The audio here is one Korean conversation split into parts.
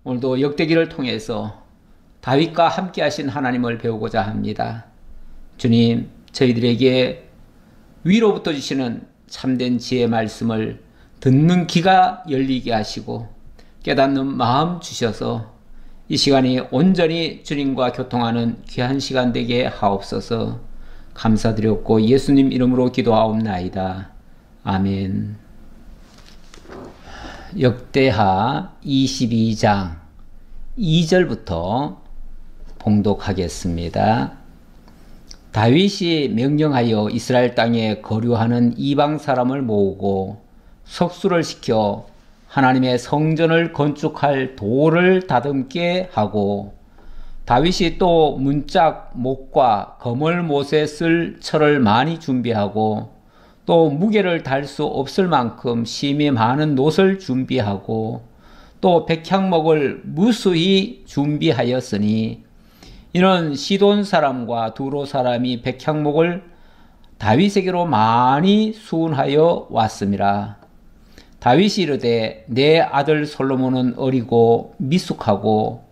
오늘도 역대기를 통해서 다윗과 함께 하신 하나님을 배우고자 합니다. 주님, 저희들에게 위로부터 주시는 참된 지혜의 말씀을 듣는 귀가 열리게 하시고 깨닫는 마음 주셔서 이 시간이 온전히 주님과 교통하는 귀한 시간 되게 하옵소서. 감사드렸고 예수님 이름으로 기도하옵나이다. 아멘. 역대하 22장 2절부터 봉독하겠습니다. 다윗이 명령하여 이스라엘 땅에 거류하는 이방 사람을 모으고 석수를 시켜 하나님의 성전을 건축할 돌을 다듬게 하고, 다윗이 또 문짝 목과 거물 못에 쓸 철을 많이 준비하고 또 무게를 달 수 없을 만큼 심이 많은 놋을 준비하고 또 백향목을 무수히 준비하였으니, 이는 시돈 사람과 두로 사람이 백향목을 다윗에게로 많이 수운하여 왔음이라. 다윗이 이르되 내 아들 솔로몬은 어리고 미숙하고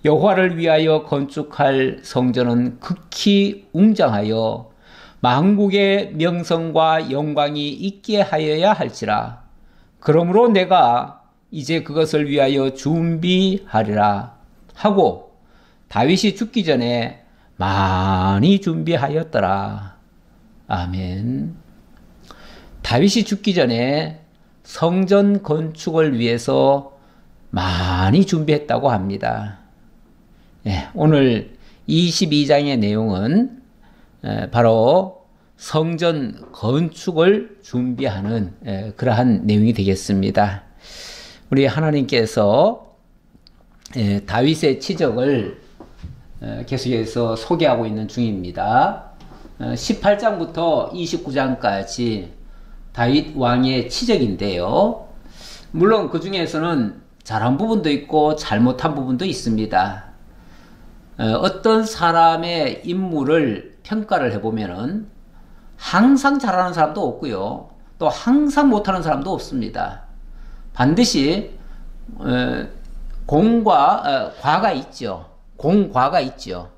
여호와를 위하여 건축할 성전은 극히 웅장하여 만국의 명성과 영광이 있게 하여야 할지라. 그러므로 내가 이제 그것을 위하여 준비하리라 하고 다윗이 죽기 전에 많이 준비하였더라. 아멘. 다윗이 죽기 전에 성전 건축을 위해서 많이 준비했다고 합니다. 오늘 22장의 내용은 바로 성전 건축을 준비하는 그러한 내용이 되겠습니다. 우리 하나님께서 다윗의 치적을 계속해서 소개하고 있는 중입니다. 18장부터 29장까지 다윗 왕의 치적인데요. 물론 그 중에서는 잘한 부분도 있고 잘못한 부분도 있습니다. 어떤 사람의 인물을 평가를 해보면은 항상 잘하는 사람도 없고요, 또 항상 못하는 사람도 없습니다. 반드시 공과 과가 있죠. 공과가 있죠.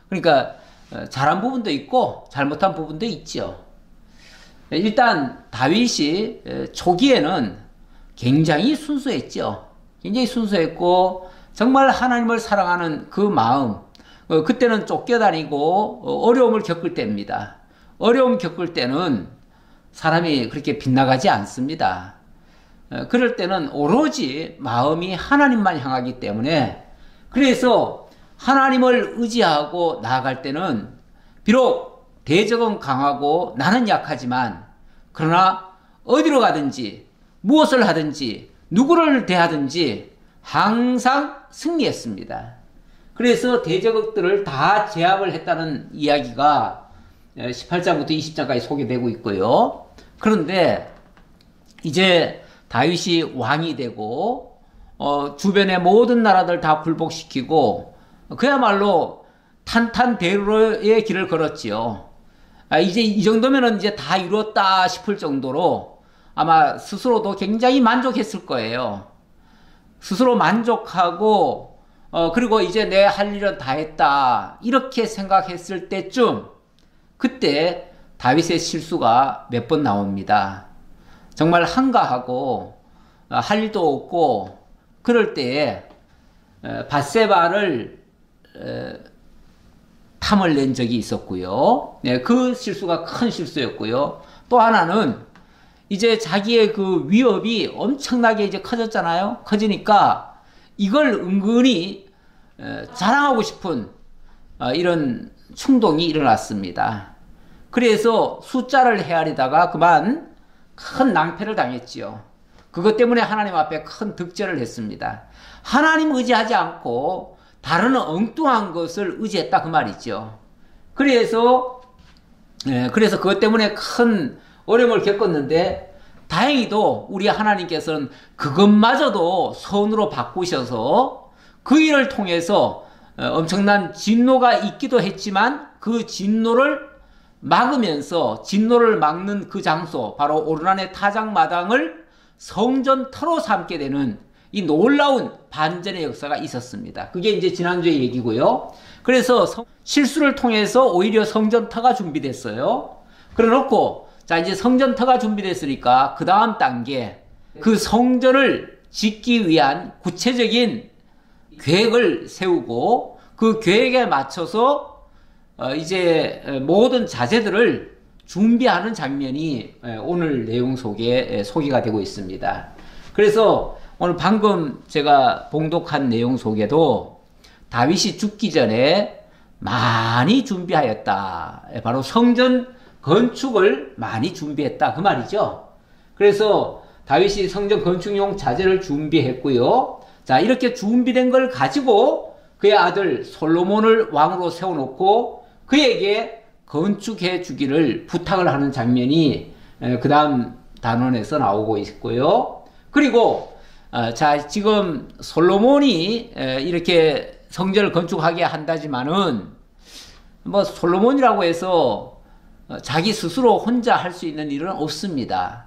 그러니까 잘한 부분도 있고 잘못한 부분도 있죠. 일단 다윗이 초기에는 굉장히 순수했죠. 굉장히 순수했고 정말 하나님을 사랑하는 그 마음, 그때는 쫓겨다니고 어려움을 겪을 때입니다. 어려움 겪을 때는 사람이 그렇게 빗나가지 않습니다. 그럴 때는 오로지 마음이 하나님만 향하기 때문에, 그래서 하나님을 의지하고 나아갈 때는 비록 대적은 강하고 나는 약하지만, 그러나 어디로 가든지 무엇을 하든지 누구를 대하든지 항상 승리했습니다. 그래서 대적들을 다 제압을 했다는 이야기가 18장부터 20장까지 소개되고 있고요. 그런데 이제 다윗이 왕이 되고 주변의 모든 나라들 다 굴복시키고 그야말로 탄탄대로의 길을 걸었지요. 이제 이 정도면은 이제 다 이루었다 싶을 정도로 아마 스스로도 굉장히 만족했을 거예요. 스스로 만족하고 그리고 이제 내 할 일은 다 했다 이렇게 생각했을 때쯤, 그때 다윗의 실수가 몇 번 나옵니다. 정말 한가하고 할 일도 없고 그럴 때에 밧세바를 탐을 낸 적이 있었고요. 그 실수가 큰 실수였고요. 또 하나는 이제 자기의 그 위협이 엄청나게 이제 커졌잖아요. 커지니까 이걸 은근히 자랑하고 싶은 이런 충동이 일어났습니다. 그래서 숫자를 헤아리다가 그만 큰 낭패를 당했지요. 그것 때문에 하나님 앞에 큰 득죄를 했습니다. 하나님 의지하지 않고 다른 엉뚱한 것을 의지했다 그 말이죠. 그래서 그것 때문에 큰 어려움을 겪었는데, 다행히도 우리 하나님께서는 그것마저도 선으로 바꾸셔서 그 일을 통해서 엄청난 진노가 있기도 했지만 그 진노를 막으면서, 진노를 막는 그 장소 바로 오르난의 타작마당을 성전터로 삼게 되는 이 놀라운 반전의 역사가 있었습니다. 그게 이제 지난주의 얘기고요. 그래서 실수를 통해서 오히려 성전터가 준비됐어요. 그래 놓고 자 이제 성전터가 준비됐으니까 그 다음 단계 그 성전을 짓기 위한 구체적인 계획을 세우고 그 계획에 맞춰서 이제 모든 자재들을 준비하는 장면이 오늘 내용 속에 소개가 되고 있습니다. 그래서 오늘 방금 제가 봉독한 내용 속에도 다윗이 죽기 전에 많이 준비하였다. 바로 성전 건축을 많이 준비했다. 그 말이죠. 그래서 다윗이 성전 건축용 자재를 준비했고요. 자, 이렇게 준비된 걸 가지고 그의 아들 솔로몬을 왕으로 세워놓고 그에게 건축해 주기를 부탁을 하는 장면이 그 다음 단원에서 나오고 있고요. 그리고 자 지금 솔로몬이 이렇게 성전을 건축하게 한다지만은 뭐 솔로몬이라고 해서 자기 스스로 혼자 할 수 있는 일은 없습니다.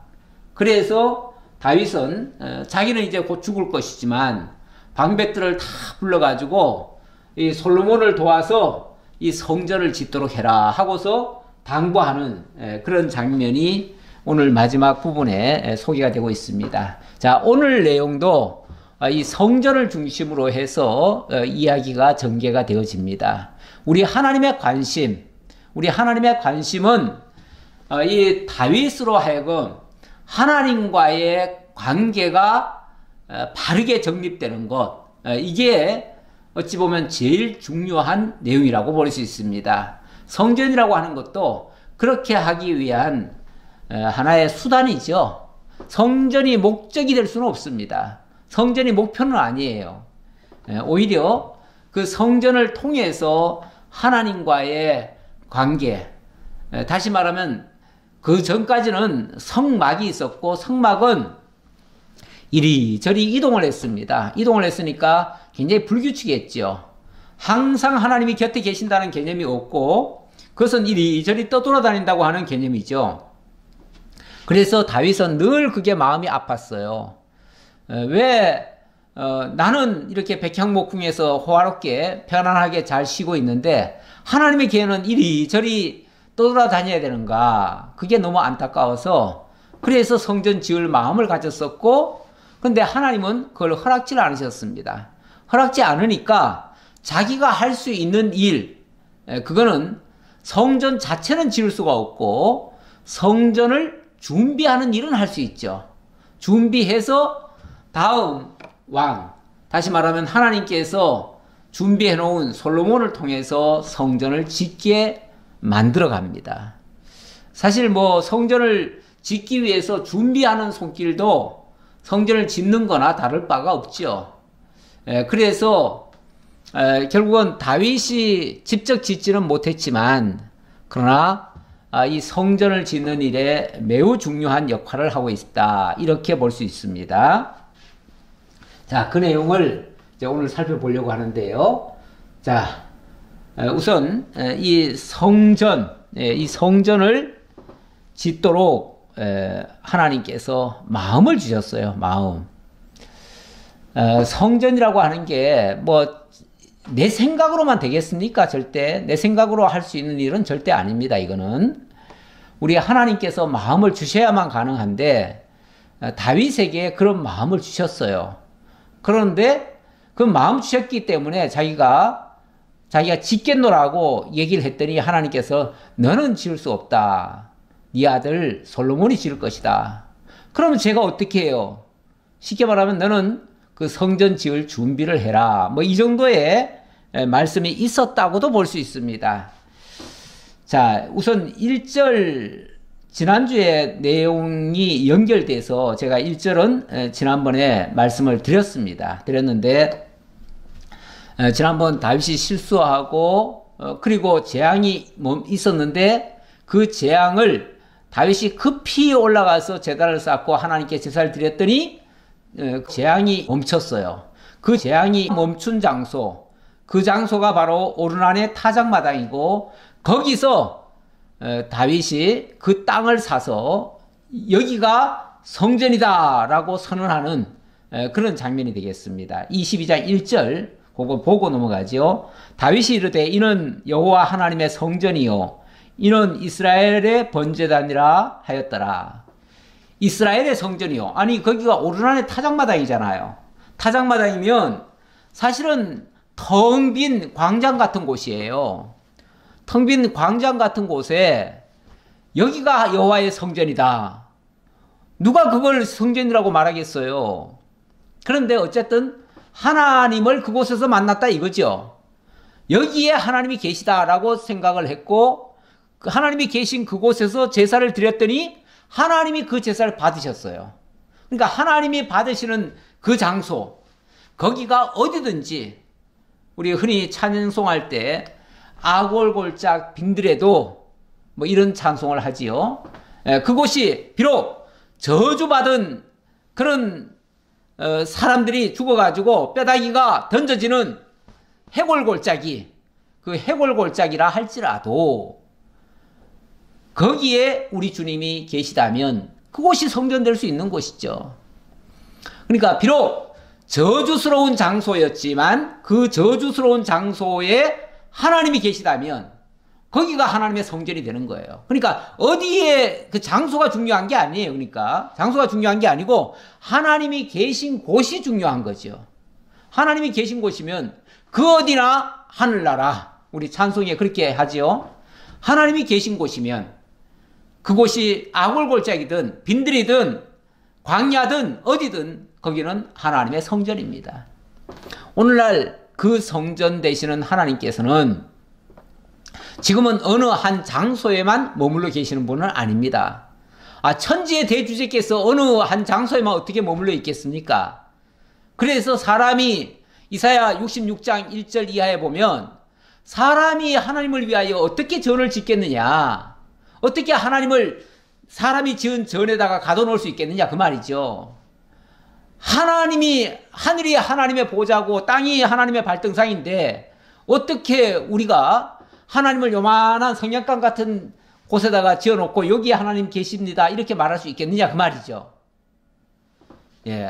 그래서 다윗은 자기는 이제 곧 죽을 것이지만 방백들을 다 불러가지고 이 솔로몬을 도와서 이 성전을 짓도록 해라 하고서 당부하는 그런 장면이 오늘 마지막 부분에 소개가 되고 있습니다. 자, 오늘 내용도 이 성전을 중심으로 해서 이야기가 전개가 되어집니다. 우리 하나님의 관심은 이 다윗으로 하여금 하나님과의 관계가 바르게 정립되는 것, 이게 어찌 보면 제일 중요한 내용이라고 볼 수 있습니다. 성전이라고 하는 것도 그렇게 하기 위한 하나의 수단이죠. 성전이 목적이 될 수는 없습니다. 성전이 목표는 아니에요. 오히려 그 성전을 통해서 하나님과의 관계, 다시 말하면 그 전까지는 성막이 있었고 성막은 이리저리 이동을 했습니다. 이동을 했으니까 굉장히 불규칙했죠. 항상 하나님이 곁에 계신다는 개념이 없고 그것은 이리저리 떠돌아다닌다고 하는 개념이죠. 그래서 다윗은 늘 그게 마음이 아팠어요. 왜 나는 이렇게 백향목궁에서 호화롭게 편안하게 잘 쉬고 있는데 하나님의 계획은 이리저리 떠돌아다녀야 되는가. 그게 너무 안타까워서 그래서 성전 지을 마음을 가졌었고 근데 하나님은 그걸 허락지 않으셨습니다. 허락지 않으니까 자기가 할 수 있는 일, 그거는 성전 자체는 지을 수가 없고 성전을 준비하는 일은 할 수 있죠. 준비해서 다음 왕, 다시 말하면 하나님께서 준비해 놓은 솔로몬을 통해서 성전을 짓게 만들어 갑니다. 사실 뭐 성전을 짓기 위해서 준비하는 손길도 성전을 짓는 거나 다를 바가 없죠. 그래서 결국은 다윗이 직접 짓지는 못했지만 그러나 이 성전을 짓는 일에 매우 중요한 역할을 하고 있다. 이렇게 볼 수 있습니다. 자, 그 내용을 이제 오늘 살펴보려고 하는데요. 자, 우선 이 성전을 짓도록 하나님께서 마음을 주셨어요. 마음. 성전이라고 하는 게 뭐 내 생각으로만 되겠습니까? 절대 내 생각으로 할 수 있는 일은 절대 아닙니다. 이거는 우리 하나님께서 마음을 주셔야만 가능한데 다윗에게 그런 마음을 주셨어요. 그런데 그 마음 주셨기 때문에 자기가 짓겠노라고 얘기를 했더니 하나님께서 너는 지을 수 없다. 네 아들 솔로몬이 지을 것이다. 그러면 제가 어떻게 해요? 쉽게 말하면 너는 그 성전 지을 준비를 해라. 뭐 이 정도의 말씀이 있었다고도 볼 수 있습니다. 자, 우선 1절 지난주에 내용이 연결돼서 제가 1절은 지난번에 말씀을 드렸는데 지난번 다윗이 실수하고 그리고 재앙이 있었는데 그 재앙을 다윗이 급히 올라가서 제단을 쌓고 하나님께 제사를 드렸더니 재앙이 멈췄어요. 그 재앙이 멈춘 장소, 그 장소가 바로 오르난의 타작마당이고 거기서 다윗이 그 땅을 사서 여기가 성전이다 라고 선언하는 그런 장면이 되겠습니다. 22장 1절 그거 보고 넘어가죠. 다윗이 이르되 이는 여호와 하나님의 성전이요 이는 이스라엘의 번제단이라 하였더라. 이스라엘의 성전이요. 아니 거기가 오르난의 타작마당이잖아요. 타작마당이면 사실은 텅 빈 광장 같은 곳이에요. 텅 빈 광장 같은 곳에 여기가 여호와의 성전이다. 누가 그걸 성전이라고 말하겠어요. 그런데 어쨌든 하나님을 그곳에서 만났다 이거죠. 여기에 하나님이 계시다라고 생각을 했고 하나님이 계신 그곳에서 제사를 드렸더니 하나님이 그 제사를 받으셨어요. 그러니까 하나님이 받으시는 그 장소 거기가 어디든지 우리 흔히 찬송할 때 아골골짝 빈들에도 뭐 이런 찬송을 하지요. 그곳이 비록 저주받은 그런 사람들이 죽어가지고 뼈다귀가 던져지는 해골골짜기 그 해골골짜기라 할지라도 거기에 우리 주님이 계시다면 그곳이 성전될 수 있는 곳이죠. 그러니까 비록 저주스러운 장소였지만 그 저주스러운 장소에 하나님이 계시다면 거기가 하나님의 성전이 되는 거예요. 그러니까 어디에 그 장소가 중요한 게 아니에요. 그러니까 장소가 중요한 게 아니고 하나님이 계신 곳이 중요한 거죠. 하나님이 계신 곳이면 그 어디나 하늘나라 우리 찬송에 그렇게 하지요. 하나님이 계신 곳이면 그곳이 아골골짜기든 빈들이든 광야든 어디든 거기는 하나님의 성전입니다. 오늘날 그 성전 되시는 하나님께서는 지금은 어느 한 장소에만 머물러 계시는 분은 아닙니다. 천지의 대주제께서 어느 한 장소에만 어떻게 머물러 있겠습니까? 그래서 사람이 이사야 66장 1절 이하에 보면 사람이 하나님을 위하여 어떻게 전을 짓겠느냐, 어떻게 하나님을 사람이 지은 전에다가 가둬놓을 수 있겠느냐 그 말이죠. 하늘이 하나님의 보좌고 땅이 하나님의 발등상인데 어떻게 우리가 하나님을 요만한 성냥감 같은 곳에다가 지어놓고 여기에 하나님 계십니다 이렇게 말할 수 있겠느냐 그 말이죠.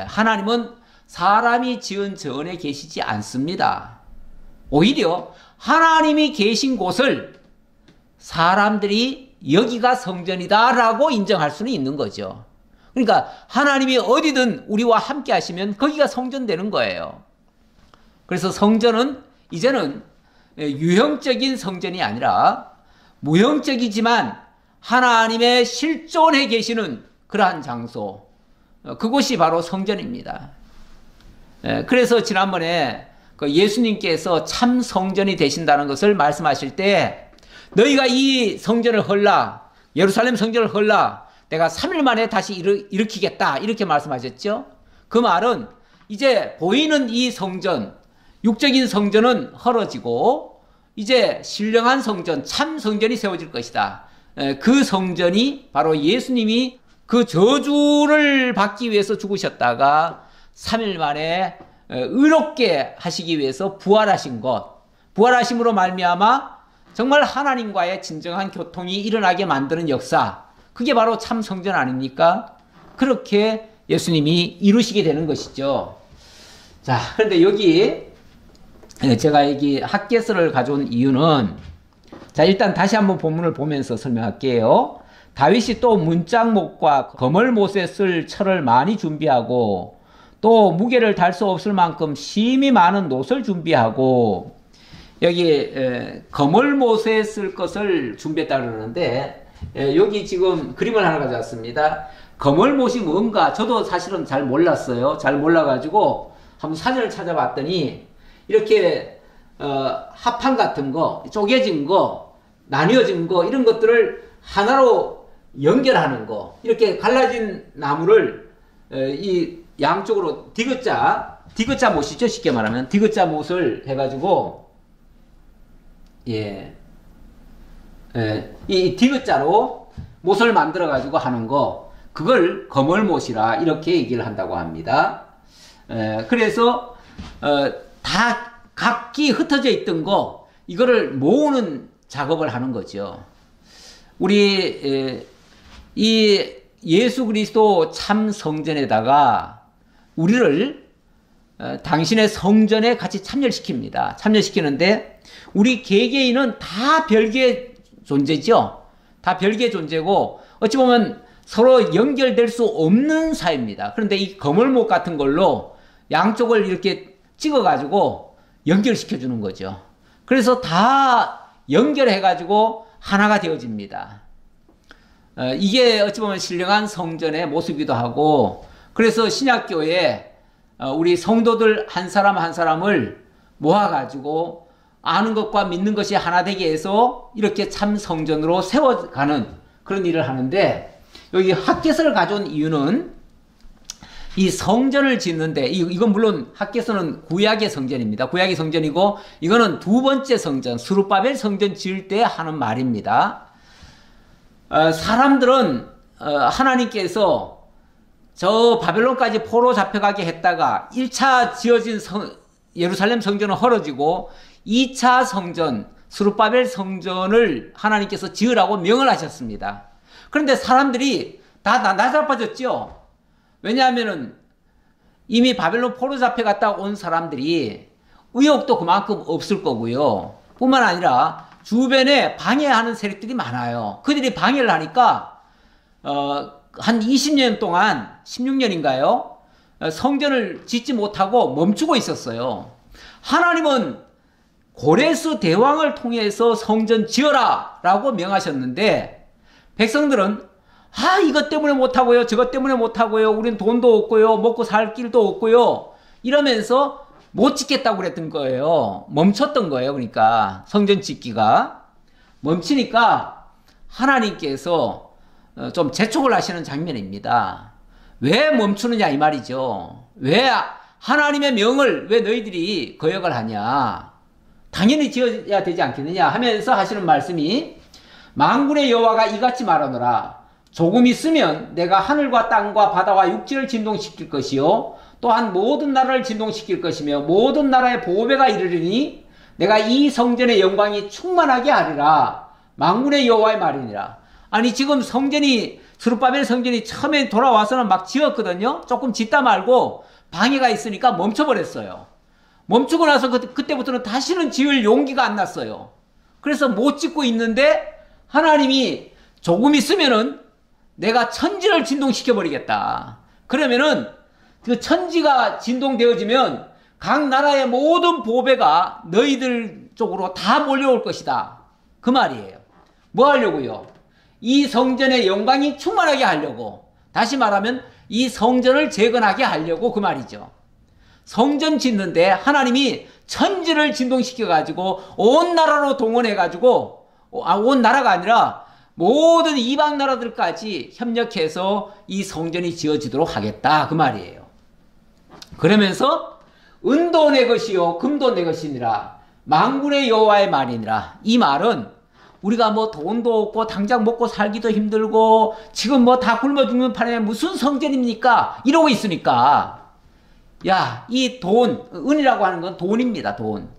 하나님은 사람이 지은 전에 계시지 않습니다. 오히려 하나님이 계신 곳을 사람들이 여기가 성전이다 라고 인정할 수는 있는 거죠. 그러니까 하나님이 어디든 우리와 함께 하시면 거기가 성전 되는 거예요. 그래서 성전은 이제는 유형적인 성전이 아니라 무형적이지만 하나님의 실존해 계시는 그러한 장소, 그곳이 바로 성전입니다. 그래서 지난번에 예수님께서 참 성전이 되신다는 것을 말씀하실 때 너희가 이 성전을 헐라, 예루살렘 성전을 헐라, 내가 3일 만에 다시 일으키겠다 이렇게 말씀하셨죠. 그 말은 이제 보이는 이 성전, 육적인 성전은 헐어지고 이제 신령한 성전, 참 성전이 세워질 것이다. 그 성전이 바로 예수님이 그 저주를 받기 위해서 죽으셨다가 3일 만에 의롭게 하시기 위해서 부활하신 것, 부활하심으로 말미암아 정말 하나님과의 진정한 교통이 일어나게 만드는 역사, 그게 바로 참 성전 아닙니까? 그렇게 예수님이 이루시게 되는 것이죠. 자, 그런데 여기 제가 여기 학개서를 가져온 이유는, 자, 일단 다시 한번 본문을 보면서 설명할게요. 다윗이 또 문짝목과 거멀못에 쓸 철을 많이 준비하고 또 무게를 달 수 없을 만큼 심히 많은 놋을 준비하고, 여기 거멀못에 쓸 것을 준비했다 그러는데 여기 지금 그림을 하나 가져왔습니다. 거멀못이 뭔가 저도 사실은 잘 몰랐어요. 잘 몰라가지고 한번 사전을 찾아봤더니 이렇게 합판 같은 거, 쪼개진 거, 나뉘어진 거, 이런 것들을 하나로 연결하는 거, 이렇게 갈라진 나무를 이 양쪽으로 디귿자 못이죠. 쉽게 말하면 디귿자 못을 해가지고 이 디귿자로 못을 만들어 가지고 하는 거, 그걸 거멀못이라 이렇게 얘기를 한다고 합니다. 그래서 다 각기 흩어져 있던 거, 이거를 모으는 작업을 하는 거죠. 우리 이 예수 그리스도 참 성전에다가 우리를 당신의 성전에 같이 참여시킵니다. 참여시키는데 우리 개개인은 다 별개의 존재죠. 다 별개의 존재고 어찌 보면 서로 연결될 수 없는 사이입니다. 그런데 이 거물목 같은 걸로 양쪽을 이렇게 찍어가지고 연결시켜 주는 거죠. 그래서 다 연결해가지고 하나가 되어집니다. 이게 어찌 보면 신령한 성전의 모습이기도 하고, 그래서 신약교회에 우리 성도들 한 사람 한 사람을 모아가지고 아는 것과 믿는 것이 하나 되게 해서 이렇게 참 성전으로 세워가는 그런 일을 하는데, 여기 학개서를 가져온 이유는 이 성전을 짓는데, 이건 물론 학개서는 구약의 성전입니다. 구약의 성전이고, 이거는 두 번째 성전, 스룹바벨 성전 지을 때 하는 말입니다. 사람들은 하나님께서 저 바벨론까지 포로 잡혀가게 했다가 1차 지어진 예루살렘 성전은 헐어지고 2차 성전, 스룹바벨 성전을 하나님께서 지으라고 명을 하셨습니다. 그런데 사람들이 다 나자빠졌죠. 왜냐하면은 이미 바벨론 포로 잡혀갔다 온 사람들이 의욕도 그만큼 없을 거고요. 뿐만 아니라 주변에 방해하는 세력들이 많아요. 그들이 방해를 하니까 한 20년 동안 16년인가요? 성전을 짓지 못하고 멈추고 있었어요. 하나님은 고레스 대왕을 통해서 성전 지어라 라고 명하셨는데, 백성들은 이것 때문에 못하고요, 저것 때문에 못하고요, 우린 돈도 없고요, 먹고 살 길도 없고요, 이러면서 못 짓겠다고 그랬던 거예요. 멈췄던 거예요. 그러니까 성전 짓기가 멈추니까 하나님께서 좀 재촉을 하시는 장면입니다. 왜 멈추느냐 이 말이죠. 왜 하나님의 명을 왜 너희들이 거역을 하냐, 당연히 지어야 되지 않겠느냐 하면서 하시는 말씀이, 만군의 여호와가 이같이 말하노라. 조금 있으면 내가 하늘과 땅과 바다와 육지를 진동시킬 것이요 또한 모든 나라를 진동시킬 것이며 모든 나라의 보배가 이르리니 내가 이 성전의 영광이 충만하게 하리라. 만군의 여호와의 말이니라. 아니 지금 성전이, 스룹바벨 성전이 처음에 돌아와서는 막 지었거든요. 조금 짓다 말고 방해가 있으니까 멈춰버렸어요. 멈추고 나서 그때부터는 다시는 지을 용기가 안 났어요. 그래서 못 짓고 있는데 하나님이 조금 있으면은 내가 천지를 진동시켜버리겠다. 그러면은 그 천지가 진동되어지면 각 나라의 모든 보배가 너희들 쪽으로 다 몰려올 것이다. 그 말이에요. 뭐 하려고요? 이 성전의 영광이 충만하게 하려고. 다시 말하면 이 성전을 재건하게 하려고 그 말이죠. 성전 짓는데 하나님이 천지를 진동시켜가지고 온 나라로 동원해가지고, 온 나라가 아니라 모든 이방 나라들까지 협력해서 이 성전이 지어지도록 하겠다 그 말이에요. 그러면서 은도 내 것이요 금도 내 것이니라. 만군의 여호와의 말이니라. 이 말은 우리가 뭐 돈도 없고 당장 먹고 살기도 힘들고 지금 뭐 다 굶어 죽는 판에 무슨 성전입니까? 이러고 있으니까, 야, 이 돈, 은이라고 하는 건 돈입니다. 돈.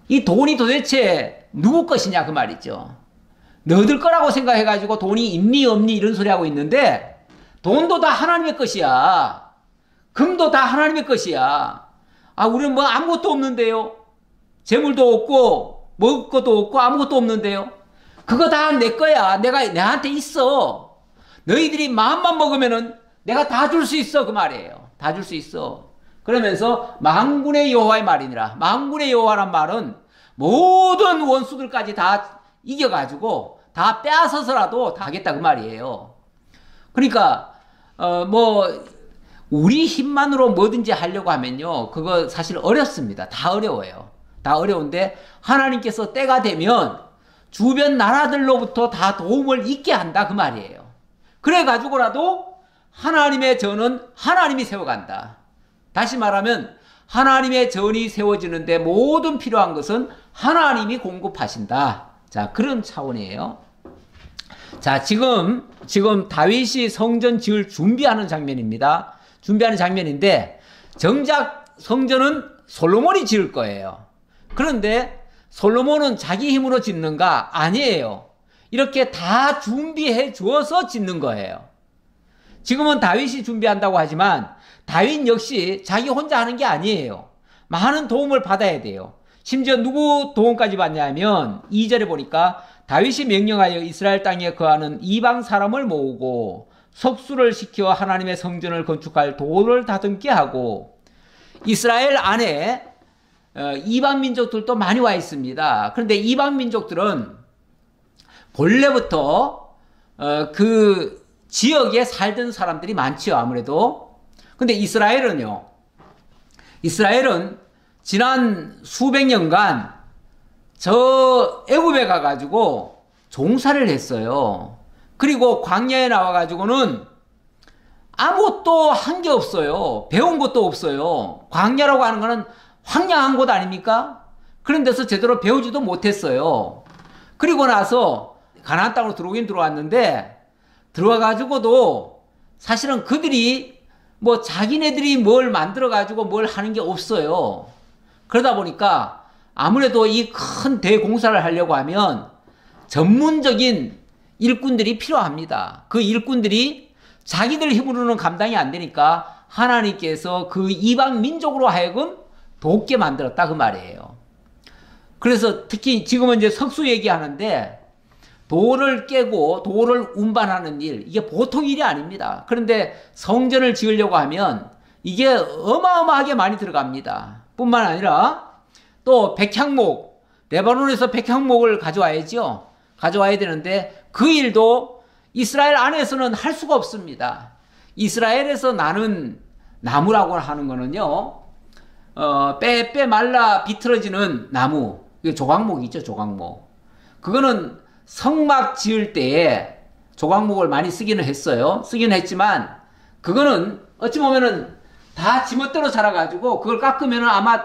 이 돈이 도대체 누구 것이냐 그 말이죠. 너희들 거라고 생각해가지고 돈이 있니 없니 이런 소리 하고 있는데, 돈도 다 하나님의 것이야. 금도 다 하나님의 것이야. 우리는 뭐 아무것도 없는데요. 재물도 없고 먹을 것도 없고 아무것도 없는데요. 그거 다 내 거야. 내한테 있어. 너희들이 마음만 먹으면은 내가 다 줄 수 있어 그 말이에요. 다 줄 수 있어. 그러면서 만군의 여호와의 말이니라. 만군의 여호와란 말은 모든 원수들까지 다 이겨가지고 다 빼앗아서라도 다 하겠다 그 말이에요. 그러니까 우리 힘만으로 뭐든지 하려고 하면요, 그거 사실 어렵습니다. 다 어려워요. 다 어려운데 하나님께서 때가 되면 주변 나라들로부터 다 도움을 잊게 한다 그 말이에요. 그래가지고라도 하나님의 전은 하나님이 세워간다. 다시 말하면 하나님의 전이 세워지는데 모든 필요한 것은 하나님이 공급하신다. 자, 그런 차원이에요. 자, 지금 다윗이 성전 지을 준비하는 장면입니다. 준비하는 장면인데, 정작 성전은 솔로몬이 지을 거예요. 그런데 솔로몬은 자기 힘으로 짓는가? 아니에요. 이렇게 다 준비해 주어서 짓는 거예요. 지금은 다윗이 준비한다고 하지만 다윗 역시 자기 혼자 하는 게 아니에요. 많은 도움을 받아야 돼요. 심지어 누구 도움까지 받냐면 2절에 보니까 다윗이 명령하여 이스라엘 땅에 거하는 이방 사람을 모으고 석수를 시켜 하나님의 성전을 건축할 돌을 다듬게 하고, 이스라엘 안에 이방 민족들도 많이 와 있습니다. 그런데 이방 민족들은 본래부터 그 지역에 살던 사람들이 많지요, 아무래도. 근데 이스라엘은 지난 수백 년간 저 애굽에 가가지고 종사를 했어요. 그리고 광야에 나와가지고는 아무것도 한 게 없어요. 배운 것도 없어요. 광야라고 하는 거는 황량한 곳 아닙니까? 그런 데서 제대로 배우지도 못했어요. 그리고 나서 가나안 땅으로 들어오긴 들어왔는데, 들어와가지고도 사실은 그들이 뭐 자기네들이 뭘 만들어가지고 뭘 하는 게 없어요. 그러다 보니까 아무래도 이 큰 대공사를 하려고 하면 전문적인 일꾼들이 필요합니다. 그 일꾼들이 자기들 힘으로는 감당이 안 되니까 하나님께서 그 이방 민족으로 하여금 돕게 만들었다, 그 말이에요. 그래서 특히 지금은 이제 석수 얘기하는데, 돌을 깨고 돌을 운반하는 일, 이게 보통 일이 아닙니다. 그런데 성전을 지으려고 하면 이게 어마어마하게 많이 들어갑니다. 뿐만 아니라 또 백향목, 레바논에서 백향목을 가져와야죠. 가져와야 되는데 그 일도 이스라엘 안에서는 할 수가 없습니다. 이스라엘에서 나는 나무라고 하는 거는요, 빼빼 말라 비틀어지는 나무, 조각목이 있죠, 조각목. 그거는 성막 지을 때에 조각목을 많이 쓰기는 했어요. 쓰기는 했지만 그거는 어찌 보면은 다 지멋대로 자라가지고 그걸 깎으면은 아마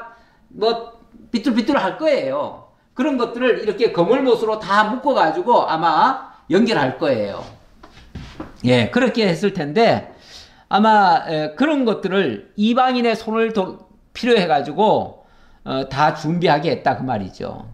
뭐 비뚤비뚤 할 거예요. 그런 것들을 이렇게 거물못으로 다 묶어가지고 아마 연결할 거예요. 예, 그렇게 했을 텐데 아마 그런 것들을 이방인의 손을 필요해가지고 다 준비하게 했다, 그 말이죠.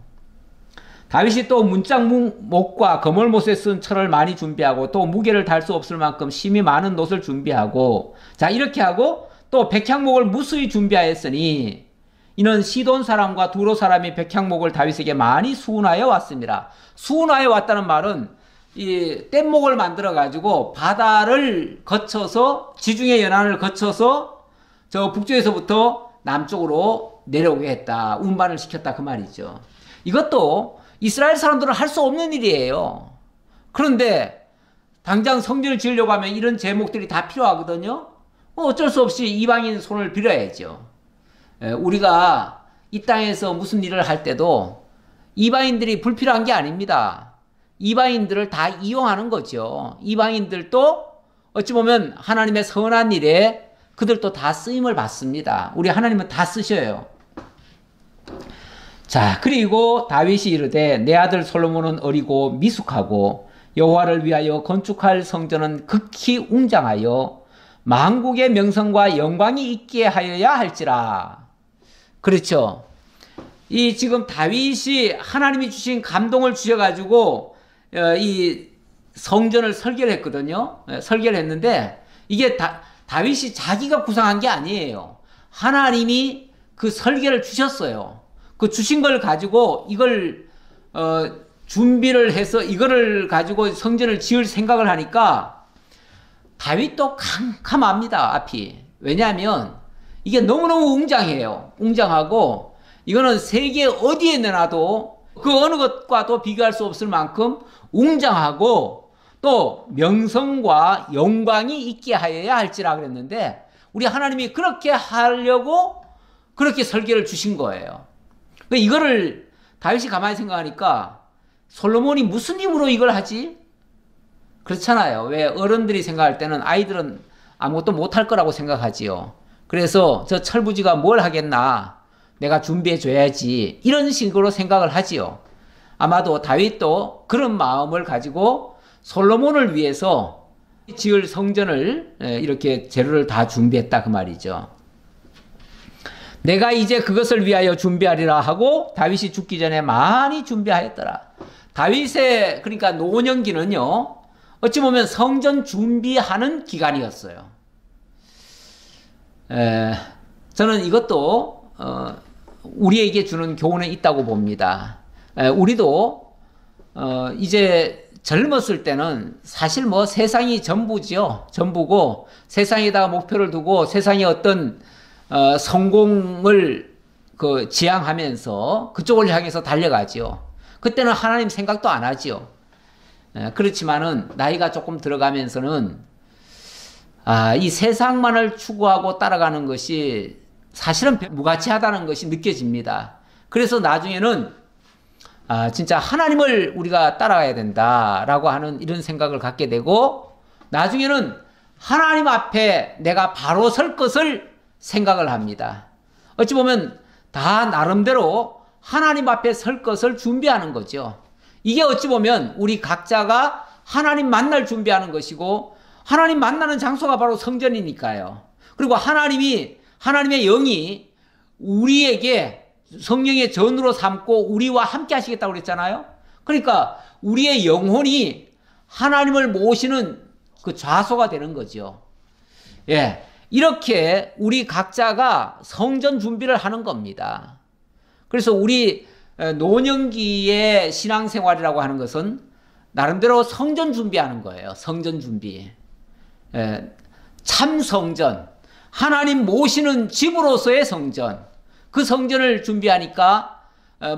다윗이 또 문짝목과 거물못에 쓴 철을 많이 준비하고, 또 무게를 달 수 없을 만큼 심이 많은 놋을 준비하고, 자, 이렇게 하고 또 백향목을 무수히 준비하였으니 이는 시돈 사람과 두로 사람이 백향목을 다윗에게 많이 수운하여 왔습니다. 수운하여 왔다는 말은 이 뗏목을 만들어 가지고 바다를 거쳐서, 지중해 연안을 거쳐서 저 북쪽에서부터 남쪽으로 내려오게 했다, 운반을 시켰다, 그 말이죠. 이것도 이스라엘 사람들은 할 수 없는 일이에요. 그런데 당장 성전을 지으려고 하면 이런 제목들이 다 필요하거든요. 어쩔 수 없이 이방인 손을 빌어야죠. 우리가 이 땅에서 무슨 일을 할 때도 이방인들이 불필요한 게 아닙니다. 이방인들을 다 이용하는 거죠. 이방인들도 어찌 보면 하나님의 선한 일에 그들도 다 쓰임을 받습니다. 우리 하나님은 다 쓰셔요. 자, 그리고 다윗이 이르되 내 아들 솔로몬은 어리고 미숙하고 여호와를 위하여 건축할 성전은 극히 웅장하여 만국의 명성과 영광이 있게 하여야 할지라. 그렇죠. 이 지금 다윗이 하나님이 주신 감동을 주셔가지고 이 성전을 설계를 했거든요. 설계를 했는데 이게 다윗이 자기가 구상한 게 아니에요. 하나님이 그 설계를 주셨어요. 그 주신 걸 가지고 이걸 준비를 해서 이거를 가지고 성전을 지을 생각을 하니까 다윗도 캄캄합니다, 앞이. 왜냐하면 이게 너무너무 웅장해요. 웅장하고 이거는 세계 어디에 내놔도 그 어느 것과도 비교할 수 없을 만큼 웅장하고 또 명성과 영광이 있게 하여야 할지라 그랬는데, 우리 하나님이 그렇게 하려고 그렇게 설계를 주신 거예요. 이거를 다윗이 가만히 생각하니까 솔로몬이 무슨 힘으로 이걸 하지? 그렇잖아요. 왜 어른들이 생각할 때는 아이들은 아무것도 못할 거라고 생각하지요. 그래서 저 철부지가 뭘 하겠나, 내가 준비해 줘야지, 이런 식으로 생각을 하지요. 아마도 다윗도 그런 마음을 가지고 솔로몬을 위해서 지을 성전을 이렇게 재료를 다 준비했다, 그 말이죠. 내가 이제 그것을 위하여 준비하리라 하고 다윗이 죽기 전에 많이 준비하였더라. 다윗의 그러니까 노년기는요, 어찌 보면 성전 준비하는 기간이었어요. 저는 이것도 우리에게 주는 교훈은 있다고 봅니다. 우리도 이제 젊었을 때는 사실 뭐 세상이 전부지요. 전부고 세상에다가 목표를 두고 세상의 어떤 성공을 지향하면서 그쪽을 향해서 달려가지요. 그때는 하나님 생각도 안 하지요. 그렇지만은 나이가 조금 들어가면서는 이 세상만을 추구하고 따라가는 것이 사실은 무가치하다는 것이 느껴집니다. 그래서 나중에는 진짜 하나님을 우리가 따라가야 된다라고 하는 이런 생각을 갖게 되고, 나중에는 하나님 앞에 내가 바로 설 것을 생각을 합니다. 어찌 보면 다 나름대로 하나님 앞에 설 것을 준비하는 거죠. 이게 어찌 보면 우리 각자가 하나님 만날 준비하는 것이고, 하나님 만나는 장소가 바로 성전이니까요. 그리고 하나님의 영이 우리에게 성령의 전으로 삼고 우리와 함께 하시겠다고 그랬잖아요. 그러니까 우리의 영혼이 하나님을 모시는 그 좌소가 되는 거죠. 예, 이렇게 우리 각자가 성전 준비를 하는 겁니다. 그래서 우리 노년기의 신앙생활이라고 하는 것은 나름대로 성전 준비하는 거예요. 성전 준비. 참 성전. 하나님 모시는 집으로서의 성전. 그 성전을 준비하니까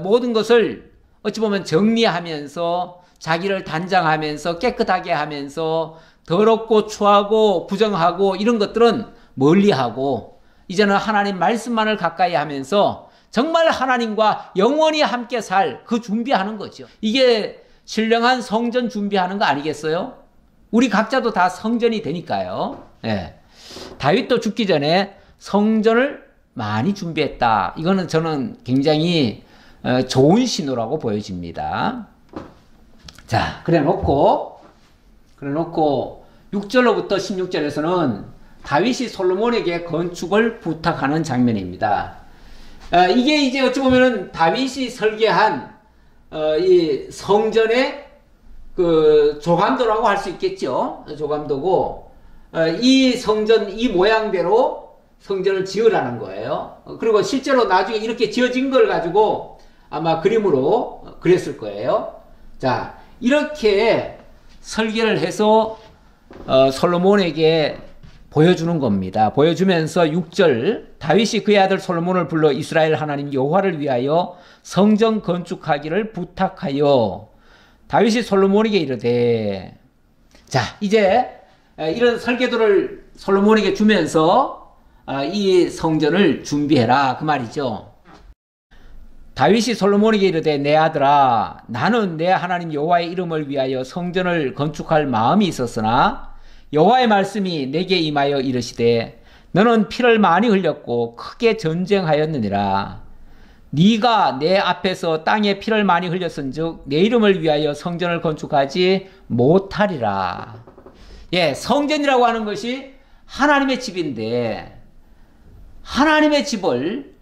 모든 것을 어찌 보면 정리하면서 자기를 단장하면서 깨끗하게 하면서 더럽고 추하고 부정하고 이런 것들은 멀리하고 이제는 하나님 말씀만을 가까이 하면서 정말 하나님과 영원히 함께 살 그 준비하는 거죠. 이게 신령한 성전 준비하는 거 아니겠어요? 우리 각자도 다 성전이 되니까요. 예. 다윗도 죽기 전에 성전을 많이 준비했다. 이거는 저는 굉장히 좋은 신호라고 보여집니다. 자, 그래 놓고 6절로부터 16절에서는 다윗이 솔로몬에게 건축을 부탁하는 장면입니다. 이게 이제 어찌 보면은 다윗이 설계한 이 성전의 그 조감도라고 할 수 있겠죠. 조감도고 이 성전 이 모양대로 성전을 지으라는 거예요. 그리고 실제로 나중에 이렇게 지어진 걸 가지고 아마 그림으로 그렸을 거예요. 자, 이렇게 설계를 해서 솔로몬에게 보여주는 겁니다. 보여주면서 6절 다윗이 그의 아들 솔로몬을 불러 이스라엘 하나님 여호와를 위하여 성전 건축하기를 부탁하여 다윗이 솔로몬에게 이르되, 자, 이제 이런 설계도를 솔로몬에게 주면서 이 성전을 준비해라 그 말이죠. 다윗이 솔로몬에게 이르되, 내 아들아, 나는 내 하나님 여호와의 이름을 위하여 성전을 건축할 마음이 있었으나 여호와의 말씀이 내게 임하여 이르시되, 너는 피를 많이 흘렸고 크게 전쟁하였느니라. 네가 내 앞에서 땅에 피를 많이 흘렸은즉 내 이름을 위하여 성전을 건축하지 못하리라. 예, 성전이라고 하는 것이 하나님의 집인데 하나님의 집을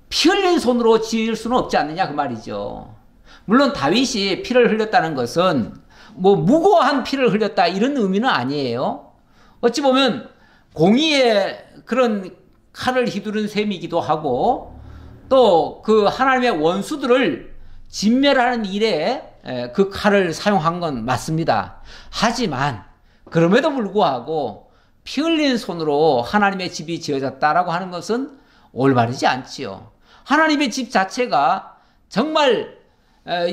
피 흘린 손으로 지을 수는 없지 않느냐 그 말이죠. 물론 다윗이 피를 흘렸다는 것은 뭐 무고한 피를 흘렸다 이런 의미는 아니에요. 어찌 보면 공의의 그런 칼을 휘두른 셈이기도 하고 또 그 하나님의 원수들을 진멸하는 일에 그 칼을 사용한 건 맞습니다. 하지만 그럼에도 불구하고 피 흘린 손으로 하나님의 집이 지어졌다라고 하는 것은 올바르지 않지요. 하나님의 집 자체가 정말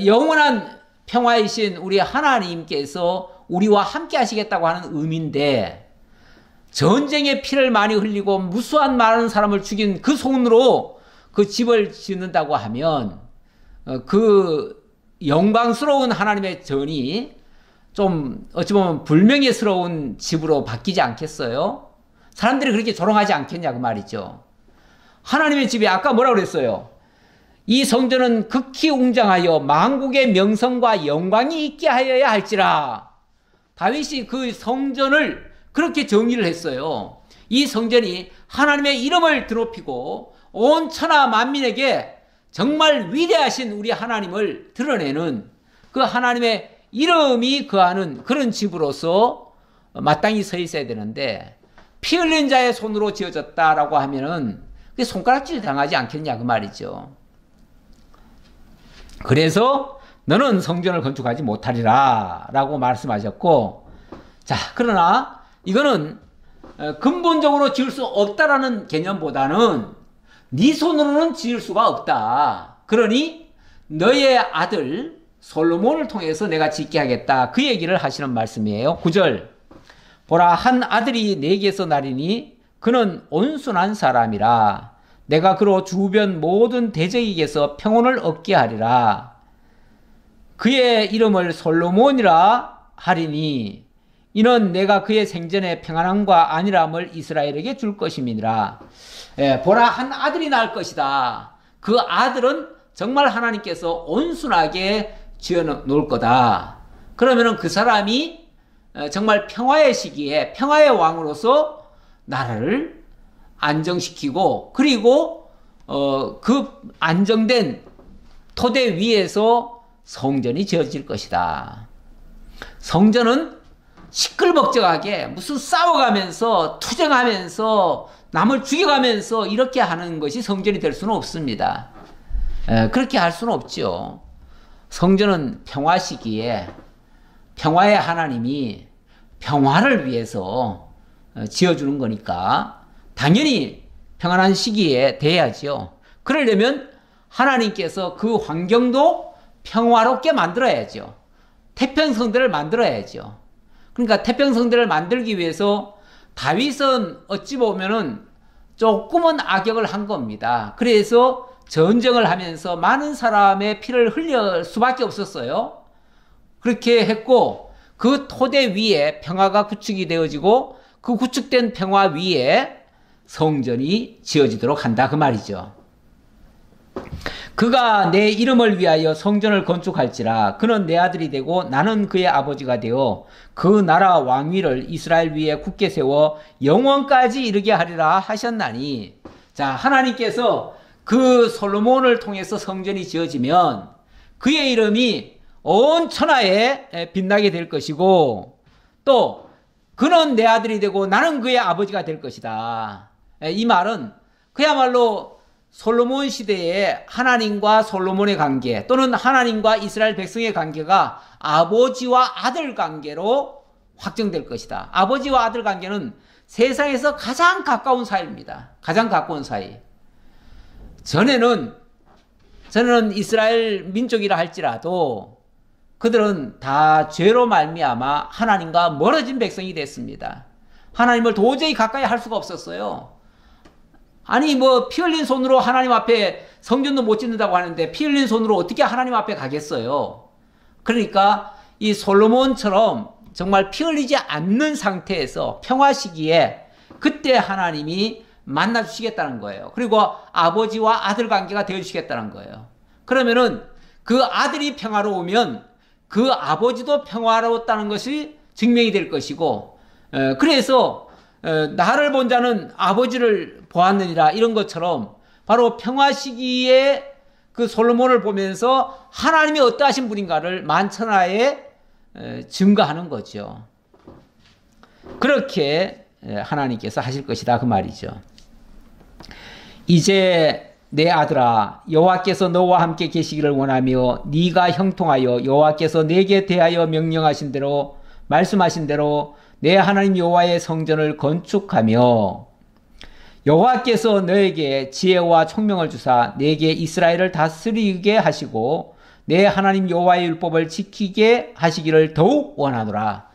영원한 평화이신 우리 하나님께서 우리와 함께 하시겠다고 하는 의미인데, 전쟁에 피를 많이 흘리고 무수한 많은 사람을 죽인 그 손으로 그 집을 짓는다고 하면 그 영광스러운 하나님의 전이 좀 어찌 보면 불명예스러운 집으로 바뀌지 않겠어요? 사람들이 그렇게 조롱하지 않겠냐 그 말이죠. 하나님의 집이 아까 뭐라고 그랬어요? 이 성전은 극히 웅장하여 만국의 명성과 영광이 있게 하여야 할지라. 다윗이 그 성전을 그렇게 정의를 했어요. 이 성전이 하나님의 이름을 드높이고 온 천하 만민에게 정말 위대하신 우리 하나님을 드러내는 그 하나님의 이름이 거하는 그런 집으로서 마땅히 서 있어야 되는데, 피 흘린 자의 손으로 지어졌다라고 하면은 그게 손가락질 당하지 않겠냐 그 말이죠. 그래서 너는 성전을 건축하지 못하리라 라고 말씀하셨고, 자, 그러나 이거는 근본적으로 지을 수 없다라는 개념보다는 네 손으로는 지을 수가 없다. 그러니 너의 아들 솔로몬을 통해서 내가 짓게 하겠다. 그 얘기를 하시는 말씀이에요. 9절. 보라, 한 아들이 내게서 나리니 그는 온순한 사람이라. 내가 그로 주변 모든 대적에게서 평온을 얻게 하리라. 그의 이름을 솔로몬이라 하리니 이는 내가 그의 생전에 평안함과 안일함을 이스라엘에게 줄 것임이니라. 보라, 한 아들이 날 것이다. 그 아들은 정말 하나님께서 온순하게 지어 놓을 거다. 그러면은 그 사람이 정말 평화의 시기에 평화의 왕으로서 나라를 안정시키고, 그리고 그 안정된 토대 위에서 성전이 지어질 것이다. 성전은 시끌벅적하게 무슨 싸워가면서 투쟁하면서 남을 죽여가면서 이렇게 하는 것이 성전이 될 수는 없습니다. 그렇게 할 수는 없죠. 성전은 평화 시기에 평화의 하나님이 평화를 위해서 지어주는 거니까 당연히 평안한 시기에 돼야죠. 그러려면 하나님께서 그 환경도 평화롭게 만들어야죠. 태평성대를 만들어야죠. 그러니까 태평성대를 만들기 위해서 다윗은 어찌 보면은 조금은 악역을 한 겁니다. 그래서 전쟁을 하면서 많은 사람의 피를 흘릴 수밖에 없었어요. 그렇게 했고, 그 토대 위에 평화가 구축이 되어지고 그 구축된 평화 위에 성전이 지어지도록 한다 그 말이죠. 그가 내 이름을 위하여 성전을 건축할지라. 그는 내 아들이 되고 나는 그의 아버지가 되어 그 나라 왕위를 이스라엘 위에 굳게 세워 영원까지 이르게 하리라 하셨나니. 자, 하나님께서 그 솔로몬을 통해서 성전이 지어지면 그의 이름이 온 천하에 빛나게 될 것이고, 또 그는 내 아들이 되고 나는 그의 아버지가 될 것이다. 이 말은 그야말로 솔로몬 시대에 하나님과 솔로몬의 관계, 또는 하나님과 이스라엘 백성의 관계가 아버지와 아들 관계로 확정될 것이다. 아버지와 아들 관계는 세상에서 가장 가까운 사이입니다. 가장 가까운 사이. 전에는 이스라엘 민족이라 할지라도 그들은 다 죄로 말미암아 하나님과 멀어진 백성이 됐습니다. 하나님을 도저히 가까이 할 수가 없었어요. 아니 뭐 피 흘린 손으로 하나님 앞에 성전도 못 짓는다고 하는데 피 흘린 손으로 어떻게 하나님 앞에 가겠어요? 그러니까 이 솔로몬처럼 정말 피 흘리지 않는 상태에서 평화 시기에 그때 하나님이 만나 주시겠다는 거예요. 그리고 아버지와 아들 관계가 되어 주시겠다는 거예요. 그러면은 그 아들이 평화로우면 그 아버지도 평화로웠다는 것이 증명이 될 것이고, 그래서 나를 본 자는 아버지를 보았느니라, 이런 것처럼 바로 평화 시기에 그 솔로몬을 보면서 하나님이 어떠하신 분인가를 만천하에 증거하는 거죠. 그렇게 하나님께서 하실 것이다 그 말이죠. 이제 내 아들아, 여호와께서 너와 함께 계시기를 원하며 네가 형통하여 여호와께서 내게 대하여 명령하신 대로 말씀하신 대로 내 하나님 여호와의 성전을 건축하며, 여호와께서 너에게 지혜와 총명을 주사 내게 이스라엘을 다스리게 하시고 내 하나님 여호와의 율법을 지키게 하시기를 더욱 원하노라.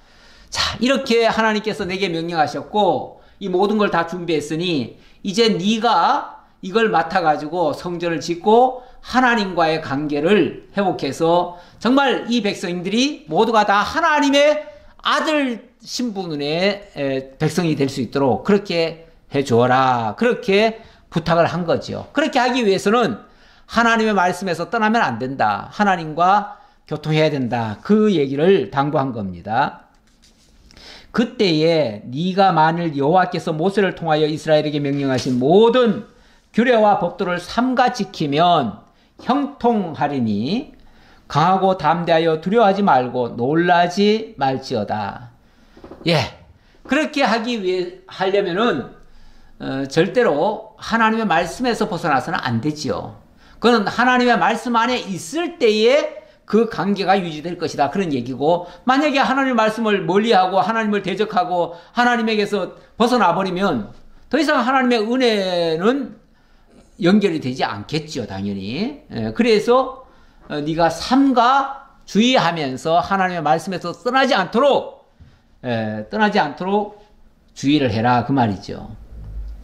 자, 이렇게 하나님께서 내게 명령하셨고 이 모든 걸 다 준비했으니 이제 네가 이걸 맡아가지고 성전을 짓고 하나님과의 관계를 회복해서 정말 이 백성들이 모두가 다 하나님의 아들 신분의 백성이 될 수 있도록 그렇게 해주어라. 그렇게 부탁을 한 거죠. 그렇게 하기 위해서는 하나님의 말씀에서 떠나면 안 된다. 하나님과 교통해야 된다. 그 얘기를 당부한 겁니다. 그때에 네가 만일 여호와께서 모세를 통하여 이스라엘에게 명령하신 모든 규례와 법도를 삼가 지키면 형통하리니 강하고 담대하여 두려워하지 말고 놀라지 말지어다. 예, 그렇게 하려면은 절대로 하나님의 말씀에서 벗어나서는 안 되지요. 그건 하나님의 말씀 안에 있을 때에 그 관계가 유지될 것이다. 그런 얘기고, 만약에 하나님의 말씀을 멀리하고 하나님을 대적하고 하나님에게서 벗어나 버리면 더 이상 하나님의 은혜는 연결이 되지 않겠죠, 당연히. 그래서 네가 삼가 주의하면서 하나님의 말씀에서 떠나지 않도록 주의를 해라, 그 말이죠.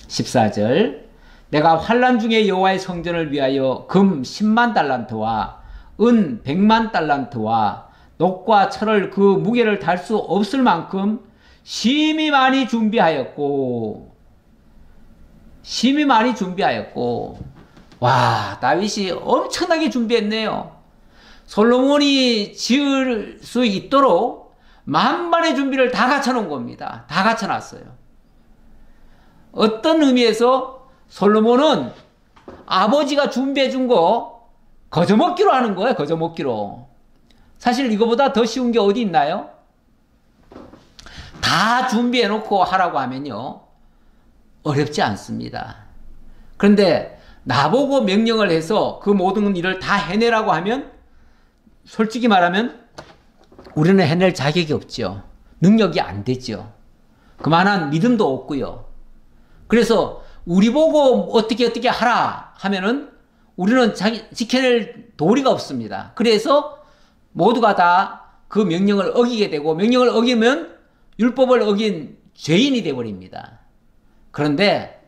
14절, 내가 환난 중에 여호와의 성전을 위하여 금 10만 달란트와 은 100만 달란트와 녹과 철을 그 무게를 달 수 없을 만큼 심히 많이 준비하였고, 와, 다윗이 엄청나게 준비했네요. 솔로몬이 지을 수 있도록 만반의 준비를 다 갖춰놓은 겁니다. 다 갖춰놨어요. 어떤 의미에서 솔로몬은 아버지가 준비해준 거 거저먹기로 하는 거예요. 거저먹기로. 사실 이거보다 더 쉬운 게 어디 있나요? 다 준비해놓고 하라고 하면요, 어렵지 않습니다. 그런데 나보고 명령을 해서 그 모든 일을 다 해내라고 하면 솔직히 말하면 우리는 해낼 자격이 없죠. 능력이 안 되죠. 그만한 믿음도 없고요. 그래서 우리 보고 어떻게 하라 하면은 우리는 지켜낼 도리가 없습니다. 그래서 모두가 다 그 명령을 어기게 되고, 명령을 어기면 율법을 어긴 죄인이 되어버립니다. 그런데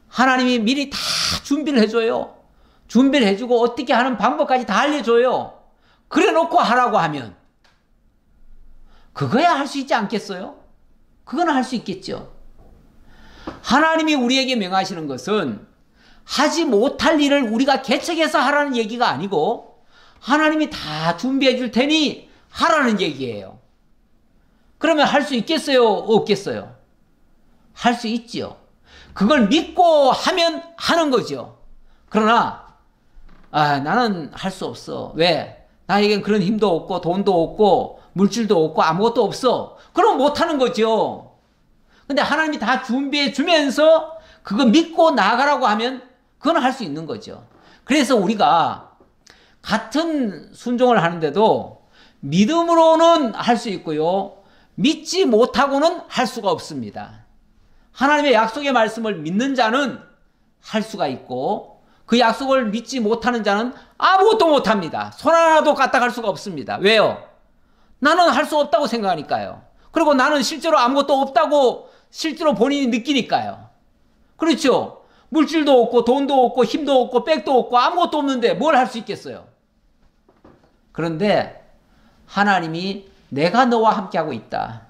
하나님이 미리 다 준비를 해줘요. 준비를 해주고 어떻게 하는 방법까지 다 알려줘요. 그래 놓고 하라고 하면 그거야 할 수 있지 않겠어요? 그거는 할 수 있겠죠. 하나님이 우리에게 명하시는 것은 하지 못할 일을 우리가 개척해서 하라는 얘기가 아니고, 하나님이 다 준비해 줄 테니 하라는 얘기예요. 그러면 할 수 있겠어요? 없겠어요? 할 수 있지요. 그걸 믿고 하면 하는 거죠. 그러나 나는 할 수 없어. 왜? 나에겐 그런 힘도 없고 돈도 없고 물질도 없고 아무것도 없어. 그럼 못하는 거죠. 근데 하나님이 다 준비해 주면서 그거 믿고 나아가라고 하면 그건 할 수 있는 거죠. 그래서 우리가 같은 순종을 하는데도 믿음으로는 할 수 있고요, 믿지 못하고는 할 수가 없습니다. 하나님의 약속의 말씀을 믿는 자는 할 수가 있고, 그 약속을 믿지 못하는 자는 아무것도 못합니다. 손 하나도 까딱할 수가 없습니다. 왜요? 나는 할 수 없다고 생각하니까요. 그리고 나는 실제로 아무것도 없다고 실제로 본인이 느끼니까요. 그렇죠? 물질도 없고 돈도 없고 힘도 없고 백도 없고 아무것도 없는데 뭘 할 수 있겠어요? 그런데 하나님이 내가 너와 함께하고 있다.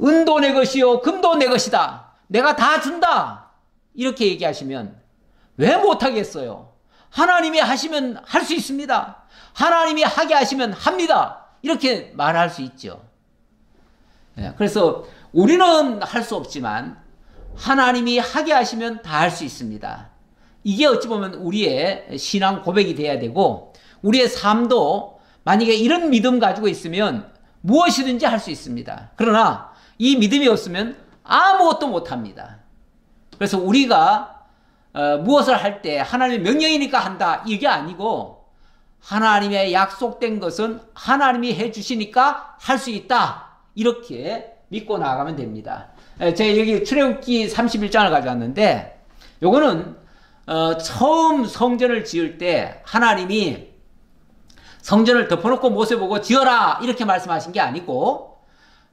은도 내 것이요 금도 내 것이다. 내가 다 준다. 이렇게 얘기하시면 왜 못하겠어요? 하나님이 하시면 할 수 있습니다. 하나님이 하게 하시면 합니다. 이렇게 말할 수 있죠. 그래서 우리는 할 수 없지만 하나님이 하게 하시면 다 할 수 있습니다. 이게 어찌 보면 우리의 신앙 고백이 돼야 되고, 우리의 삶도 만약에 이런 믿음 가지고 있으면 무엇이든지 할 수 있습니다. 그러나 이 믿음이 없으면 아무것도 못합니다. 그래서 우리가 무엇을 할 때 하나님의 명령이니까 한다, 이게 아니고 하나님의 약속된 것은 하나님이 해주시니까 할 수 있다, 이렇게 믿고 나아가면 됩니다. 제가 여기 출애굽기 31장을 가져왔는데, 요거는 처음 성전을 지을 때 하나님이 성전을 덮어놓고 모세 보고 지어라 이렇게 말씀하신 게 아니고,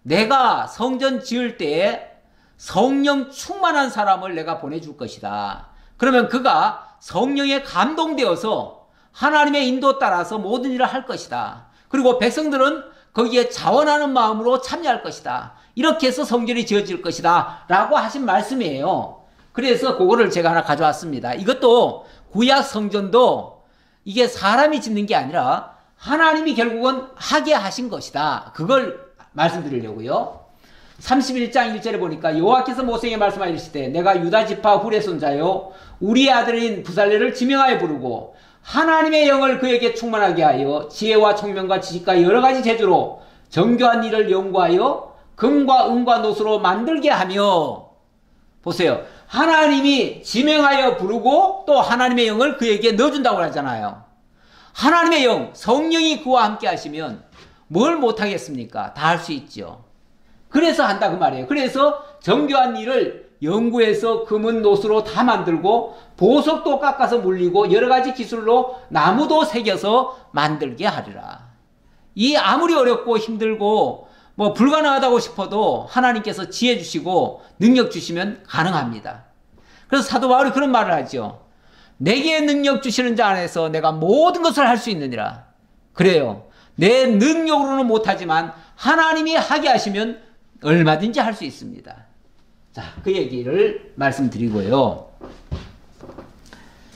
내가 성전 지을 때에 성령 충만한 사람을 내가 보내줄 것이다. 그러면 그가 성령에 감동되어서 하나님의 인도 따라서 모든 일을 할 것이다. 그리고 백성들은 거기에 자원하는 마음으로 참여할 것이다. 이렇게 해서 성전이 지어질 것이다 라고 하신 말씀이에요. 그래서 그거를 제가 하나 가져왔습니다. 이것도 구약 성전도 이게 사람이 짓는 게 아니라 하나님이 결국은 하게 하신 것이다. 그걸 말씀드리려고요. 31장 1절에 보니까 여호와께서 모세에게 말씀하여 이르시되 내가 유다 지파 훌의 손자요 우리의 아들인 부살레를 지명하여 부르고 하나님의 영을 그에게 충만하게 하여 지혜와 총명과 지식과 여러 가지 재주로 정교한 일을 연구하여 금과 은과 노수로 만들게 하며, 보세요. 하나님이 지명하여 부르고 또 하나님의 영을 그에게 넣어준다고 하잖아요. 하나님의 영, 성령이 그와 함께 하시면 뭘 못하겠습니까? 다 할 수 있죠. 그래서 한다 그 말이에요. 그래서 정교한 일을 연구해서 금은 노수로 다 만들고 보석도 깎아서 물리고 여러 가지 기술로 나무도 새겨서 만들게 하리라. 이 아무리 어렵고 힘들고 뭐 불가능하다고 싶어도 하나님께서 지혜 주시고 능력 주시면 가능합니다. 그래서 사도 바울이 그런 말을 하죠. 내게 능력 주시는 자 안에서 내가 모든 것을 할 수 있느니라. 그래요. 내 능력으로는 못하지만 하나님이 하게 하시면 얼마든지 할 수 있습니다. 자, 그 얘기를 말씀드리고요.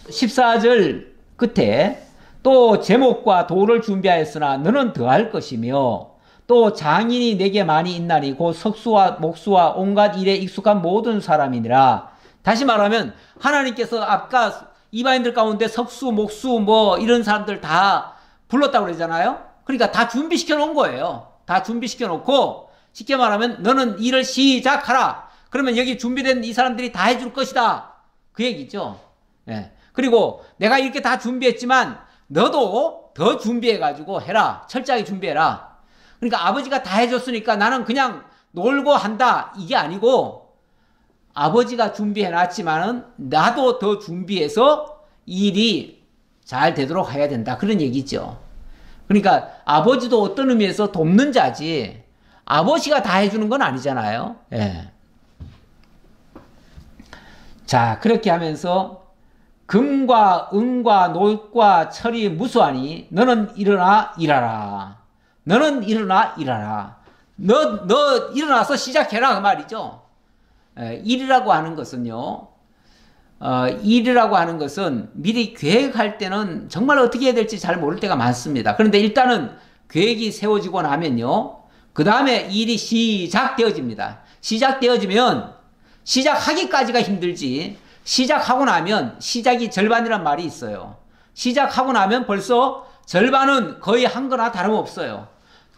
14절 끝에 또 제목과 돌을 준비하였으나 너는 더할 것이며 또 장인이 내게 많이 있나니 곧 석수와 목수와 온갖 일에 익숙한 모든 사람이니라. 다시 말하면 하나님께서 아까 이방인들 가운데 석수, 목수 뭐 이런 사람들 다 불렀다고 그러잖아요. 그러니까 다 준비시켜 놓은 거예요. 다 준비시켜 놓고 쉽게 말하면 너는 일을 시작하라. 그러면 여기 준비된 이 사람들이 다 해줄 것이다. 그 얘기죠. 예. 그리고 내가 이렇게 다 준비했지만 너도 더 준비해가지고 해라. 철저하게 준비해라. 그러니까 아버지가 다 해줬으니까 나는 그냥 놀고 한다. 이게 아니고 아버지가 준비해놨지만은 나도 더 준비해서 일이 잘 되도록 해야 된다. 그런 얘기죠. 그러니까 아버지도 어떤 의미에서 돕는 자지 아버지가 다 해주는 건 아니잖아요. 예. 자, 그렇게 하면서 금과 은과 녹과 철이 무수하니 너는 일어나 일하라. 너는 일어나 일하라. 너 일어나서 시작해라 그 말이죠. 일이라고 하는 것은요. 일이라고 하는 것은 미리 계획할 때는 정말 어떻게 해야 될지 잘 모를 때가 많습니다. 그런데 일단은 계획이 세워지고 나면요. 그 다음에 일이 시작되어집니다. 시작되어지면 시작하기까지가 힘들지 시작하고 나면 시작이 절반이란 말이 있어요. 시작하고 나면 벌써 절반은 거의 한 거나 다름없어요.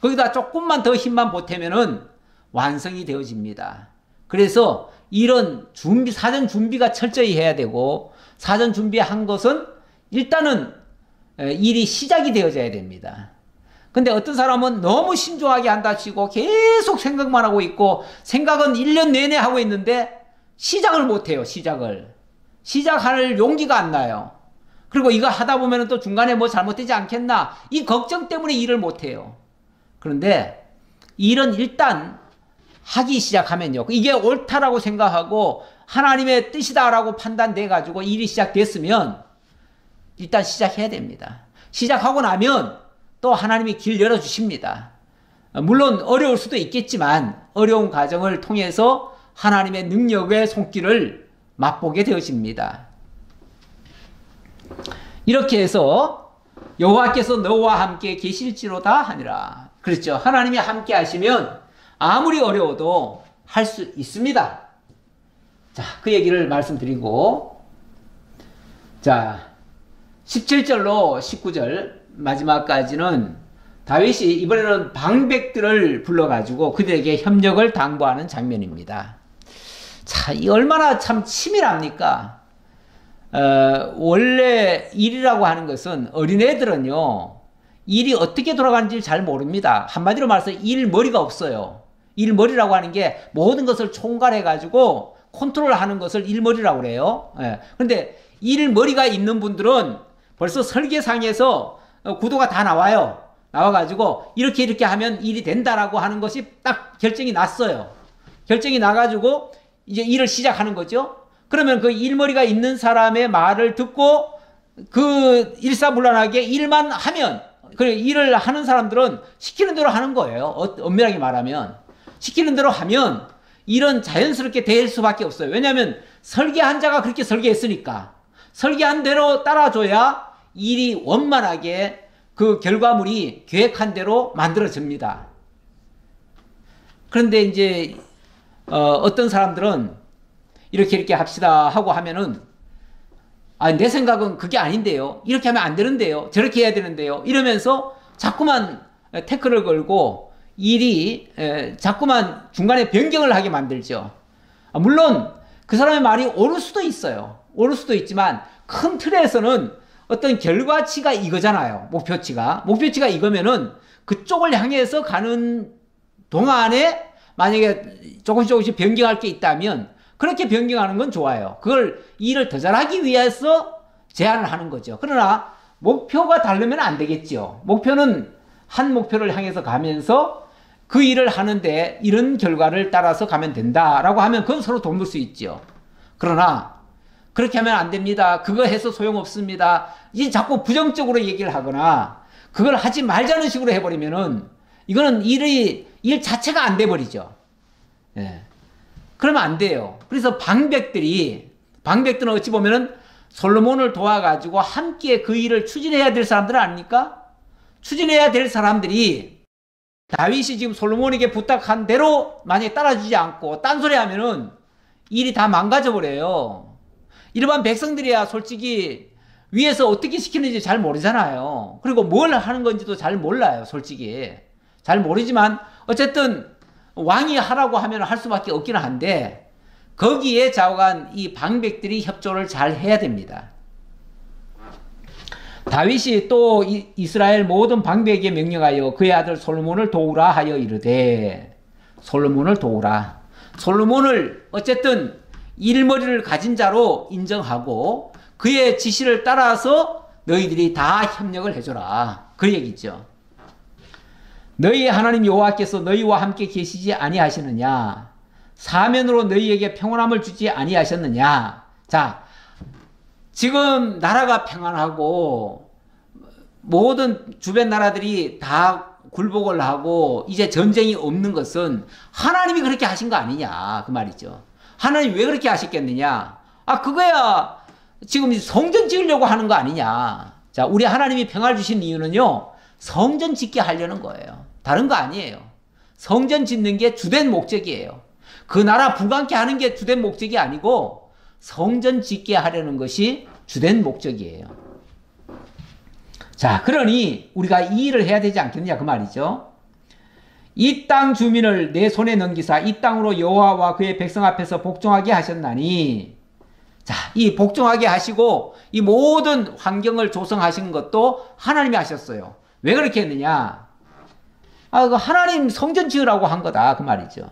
거기다 조금만 더 힘만 보태면은 완성이 되어집니다. 그래서 이런 준비, 사전 준비가 철저히 해야 되고 사전 준비한 것은 일단은 일이 시작이 되어져야 됩니다. 근데 어떤 사람은 너무 신중하게 한다 치고 계속 생각만 하고 있고 생각은 1년 내내 하고 있는데 시작을 못해요. 시작할 용기가 안 나요. 그리고 이거 하다 보면 또 중간에 뭐 잘못되지 않겠나 이 걱정 때문에 일을 못해요. 그런데 일은 일단 하기 시작하면요. 이게 옳다라고 생각하고 하나님의 뜻이다라고 판단돼 가지고 일이 시작됐으면 일단 시작해야 됩니다. 시작하고 나면 또 하나님이 길 열어주십니다. 물론 어려울 수도 있겠지만 어려운 과정을 통해서 하나님의 능력의 손길을 맛보게 되어집니다. 이렇게 해서 여호와께서 너와 함께 계실지로다 하니라. 그렇죠. 하나님이 함께 하시면 아무리 어려워도 할 수 있습니다. 자, 그 얘기를 말씀드리고 자 17절로 19절 마지막까지는 다윗이 이번에는 방백들을 불러가지고 그들에게 협력을 당부하는 장면입니다. 자, 이 얼마나 참 치밀합니까? 원래 일이라고 하는 것은 어린애들은요 일이 어떻게 돌아가는지 잘 모릅니다. 한마디로 말해서 일머리가 없어요. 일머리라고 하는 게 모든 것을 총괄해가지고 컨트롤하는 것을 일머리라고 그래요. 그런데 일머리가 있는 분들은 벌써 설계상에서 구도가 다 나와요. 나와가지고 이렇게 하면 일이 된다라고 하는 것이 딱 결정이 났어요. 결정이 나가지고 이제 일을 시작하는 거죠. 그러면 그 일머리가 있는 사람의 말을 듣고 그 일사불란하게 일만 하면 그래 일을 하는 사람들은 시키는 대로 하는 거예요. 엄밀하게 말하면 시키는 대로 하면 일은 자연스럽게 될 수밖에 없어요. 왜냐하면 설계한 자가 그렇게 설계했으니까 설계한 대로 따라줘야 일이 원만하게 그 결과물이 계획한 대로 만들어집니다. 그런데 이제 어떤 사람들은 이렇게 합시다 하고 하면은 내 생각은 그게 아닌데요. 이렇게 하면 안 되는데요. 저렇게 해야 되는데요. 이러면서 자꾸만 태클을 걸고 일이 자꾸만 중간에 변경을 하게 만들죠. 물론 그 사람의 말이 옳을 수도 있어요. 옳을 수도 있지만 큰 틀에서는 어떤 결과치가 이거잖아요. 목표치가 이거면은 그쪽을 향해서 가는 동안에 만약에 조금씩 변경할 게 있다면 그렇게 변경하는 건 좋아요. 그걸 일을 더 잘하기 위해서 제안을 하는 거죠. 그러나 목표가 다르면 안 되겠죠. 목표는 한 목표를 향해서 가면서 그 일을 하는데 이런 결과를 따라서 가면 된다라고 하면 그건 서로 돕을 수 있죠. 그러나 그렇게 하면 안 됩니다. 그거 해서 소용없습니다. 이 자꾸 부정적으로 얘기를 하거나 그걸 하지 말자는 식으로 해버리면은 이거는 일 자체가 안 돼버리죠. 예. 그러면 안 돼요. 그래서 방백들은 어찌 보면은 솔로몬을 도와가지고 함께 그 일을 추진해야 될 사람들 아닙니까? 추진해야 될 사람들이 다윗이 지금 솔로몬에게 부탁한 대로 만약에 따라주지 않고 딴소리 하면은 일이 다 망가져 버려요. 일반 백성들이야 솔직히 위에서 어떻게 시키는지 잘 모르잖아요. 그리고 뭘 하는 건지도 잘 몰라요. 솔직히 잘 모르지만 어쨌든 왕이 하라고 하면 할 수밖에 없기는 한데 거기에 좌우간 이 방백들이 협조를 잘 해야 됩니다. 다윗이 또 이스라엘 모든 방백에게 명령하여 그의 아들 솔로몬을 도우라 하여 이르되, 솔로몬을 도우라. 솔로몬을 어쨌든 일머리를 가진 자로 인정하고 그의 지시를 따라서 너희들이 다 협력을 해줘라. 그 얘기죠. 너희 하나님 여호와께서 너희와 함께 계시지 아니하시느냐? 사면으로 너희에게 평안함을 주지 아니하셨느냐? 자, 지금 나라가 평안하고 모든 주변 나라들이 다 굴복을 하고 이제 전쟁이 없는 것은 하나님이 그렇게 하신 거 아니냐 그 말이죠. 하나님이 왜 그렇게 하셨겠느냐? 그거야 지금 성전 지으려고 하는 거 아니냐. 자, 우리 하나님이 평화를 주신 이유는요, 성전 짓게 하려는 거예요. 다른 거 아니에요. 성전 짓는 게 주된 목적이에요. 그 나라 불강케 하는 게 주된 목적이 아니고 성전 짓게 하려는 것이 주된 목적이에요. 자, 그러니 우리가 이 일을 해야 되지 않겠느냐 그 말이죠. 이 땅 주민을 내 손에 넘기사 이 땅으로 여호와와 그의 백성 앞에서 복종하게 하셨나니, 자, 이 복종하게 하시고 이 모든 환경을 조성하신 것도 하나님이 하셨어요. 왜 그렇게 했느냐? 그 하나님 성전 지으라고 한 거다 그 말이죠.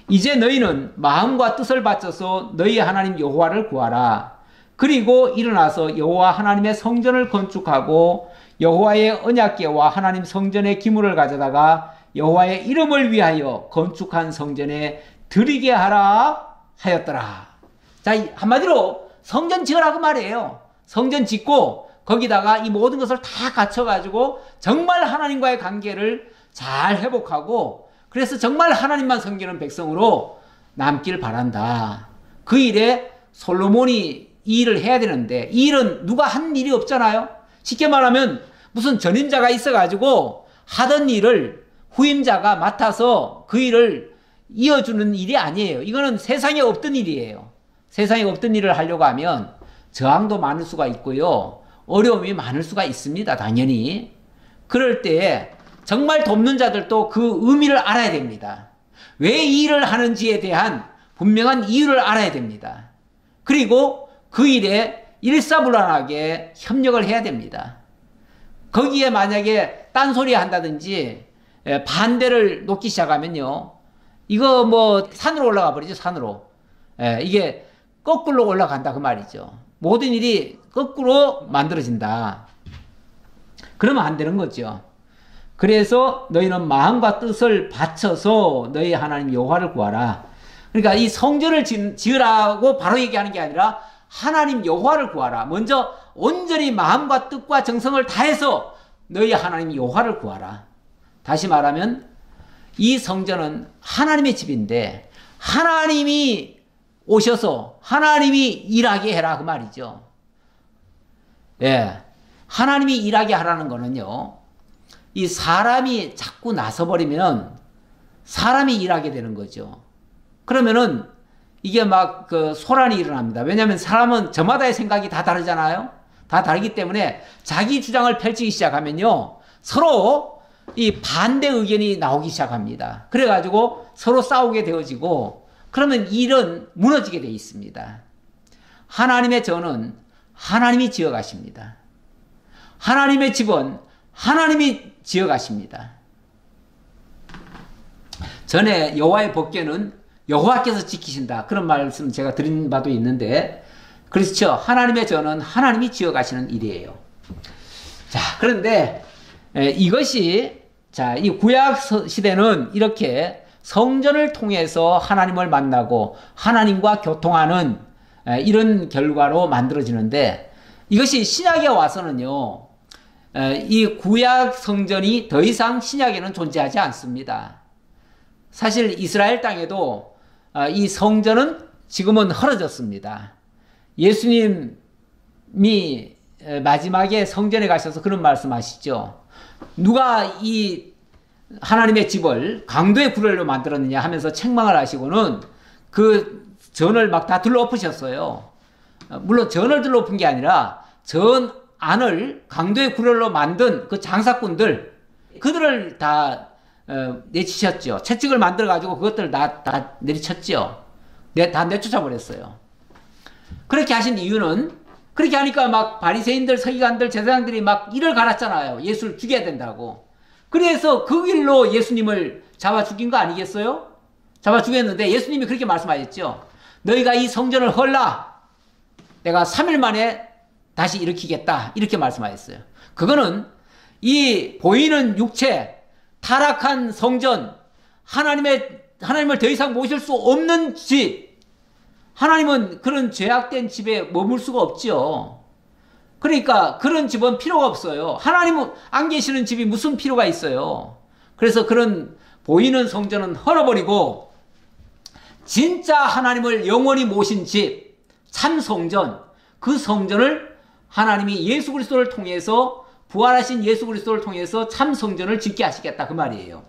이제 너희는 마음과 뜻을 바쳐서 너희 하나님 여호와를 구하라. 그리고 일어나서 여호와 하나님의 성전을 건축하고 여호와의 언약궤와 하나님 성전의 기물을 가져다가 여호와의 이름을 위하여 건축한 성전에 드리게 하라 하였더라. 자, 한마디로 성전 지으라고 말이에요. 성전 짓고 거기다가 이 모든 것을 다 갖춰가지고 정말 하나님과의 관계를 잘 회복하고 그래서 정말 하나님만 섬기는 백성으로 남길 바란다. 그 일에 솔로몬이 이 일을 해야 되는데 이 일은 누가 한 일이 없잖아요. 쉽게 말하면 무슨 전임자가 있어가지고 하던 일을 후임자가 맡아서 그 일을 이어주는 일이 아니에요. 이거는 세상에 없던 일이에요. 세상에 없던 일을 하려고 하면 저항도 많을 수가 있고요. 어려움이 많을 수가 있습니다. 당연히. 그럴 때에 정말 돕는 자들도 그 의미를 알아야 됩니다. 왜 이 일을 하는지에 대한 분명한 이유를 알아야 됩니다. 그리고 그 일에 일사불란하게 협력을 해야 됩니다. 거기에 만약에 딴소리 한다든지 반대를 놓기 시작하면요, 이거 뭐 산으로 올라가 버리죠. 산으로. 이게 거꾸로 올라간다 그 말이죠. 모든 일이 거꾸로 만들어진다. 그러면 안 되는 거죠. 그래서 너희는 마음과 뜻을 바쳐서 너희 하나님 여호와를 구하라. 그러니까 이 성전을 지으라고 바로 얘기하는 게 아니라 하나님 여호와를 구하라. 먼저 온전히 마음과 뜻과 정성을 다해서 너희 하나님 여호와를 구하라. 다시 말하면 이 성전은 하나님의 집인데 하나님이 오셔서 하나님이 일하게 해라 그 말이죠. 예, 하나님이 일하게 하라는 거는요, 이 사람이 자꾸 나서버리면 사람이 일하게 되는 거죠. 그러면은 이게 막 소란이 일어납니다. 왜냐하면 사람은 저마다의 생각이 다 다르잖아요. 다 다르기 때문에 자기 주장을 펼치기 시작하면요, 서로 이 반대 의견이 나오기 시작합니다. 그래가지고 서로 싸우게 되어지고 그러면 일은 무너지게 되어 있습니다. 하나님의 전은 하나님이 지어가십니다. 하나님의 집은 하나님이 지어가십니다. 전에 여호와의 법궤는 여호와께서 지키신다. 그런 말씀 제가 드린 바도 있는데 그렇죠. 하나님의 전은 하나님이 지어가시는 일이에요. 자, 그런데 이것이 자, 이 구약 시대는 이렇게 성전을 통해서 하나님을 만나고 하나님과 교통하는 이런 결과로 만들어지는데 이것이 신약에 와서는요. 이 구약 성전이 더 이상 신약에는 존재하지 않습니다. 사실 이스라엘 땅에도 이 성전은 지금은 헐어졌습니다. 예수님이 마지막에 성전에 가셔서 그런 말씀하시죠. 누가 이 하나님의 집을 강도의 굴레로 만들었느냐 하면서 책망을 하시고는 그 전을 막 다 둘러엎으셨어요. 물론 전을 둘러엎은 게 아니라 전 안을 강도의 굴레로 만든 그 장사꾼들 그들을 다 내치셨죠. 채찍을 만들어 가지고 그것들을 다 내리쳤죠. 다 내쫓아 버렸어요. 그렇게 하신 이유는 그렇게 하니까 막 바리새인들, 서기관들, 제사장들이 막 이를 갈았잖아요. 예수를 죽여야 된다고. 그래서 그 길로 예수님을 잡아 죽인 거 아니겠어요? 잡아 죽였는데 예수님이 그렇게 말씀하셨죠. 너희가 이 성전을 헐라. 내가 3일 만에 다시 일으키겠다. 이렇게 말씀하셨어요. 그거는 이 보이는 육체, 타락한 성전, 하나님을 더 이상 모실 수 없는 집, 하나님은 그런 죄악된 집에 머물 수가 없죠. 그러니까 그런 집은 필요가 없어요. 하나님은 안 계시는 집이 무슨 필요가 있어요. 그래서 그런 보이는 성전은 헐어버리고 진짜 하나님을 영원히 모신 집, 참 성전, 그 성전을 하나님이 예수 그리스도를 통해서 부활하신 예수 그리스도를 통해서 참 성전을 짓게 하시겠다 그 말이에요.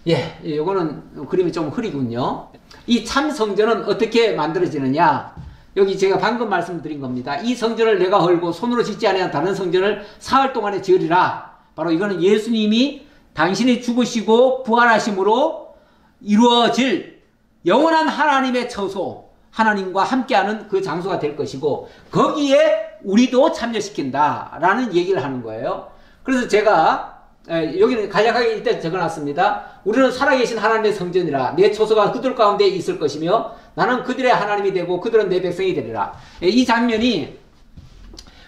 예, 요거는 그림이 좀 흐리군요. 이 참 성전은 어떻게 만들어지느냐? 여기 제가 방금 말씀드린 겁니다. 이 성전을 내가 헐고 손으로 짓지 아니한 다른 성전을 사흘 동안에 지으리라. 바로 이거는 예수님이 당신이 죽으시고 부활하심으로 이루어질 영원한 하나님의 처소, 하나님과 함께하는 그 장소가 될 것이고 거기에 우리도 참여시킨다라는 얘기를 하는 거예요. 그래서 제가 여기는 간략하게 일단 적어놨습니다. 우리는 살아계신 하나님의 성전이라 내 처소가 그들 가운데 있을 것이며 나는 그들의 하나님이 되고 그들은 내 백성이 되리라. 이 장면이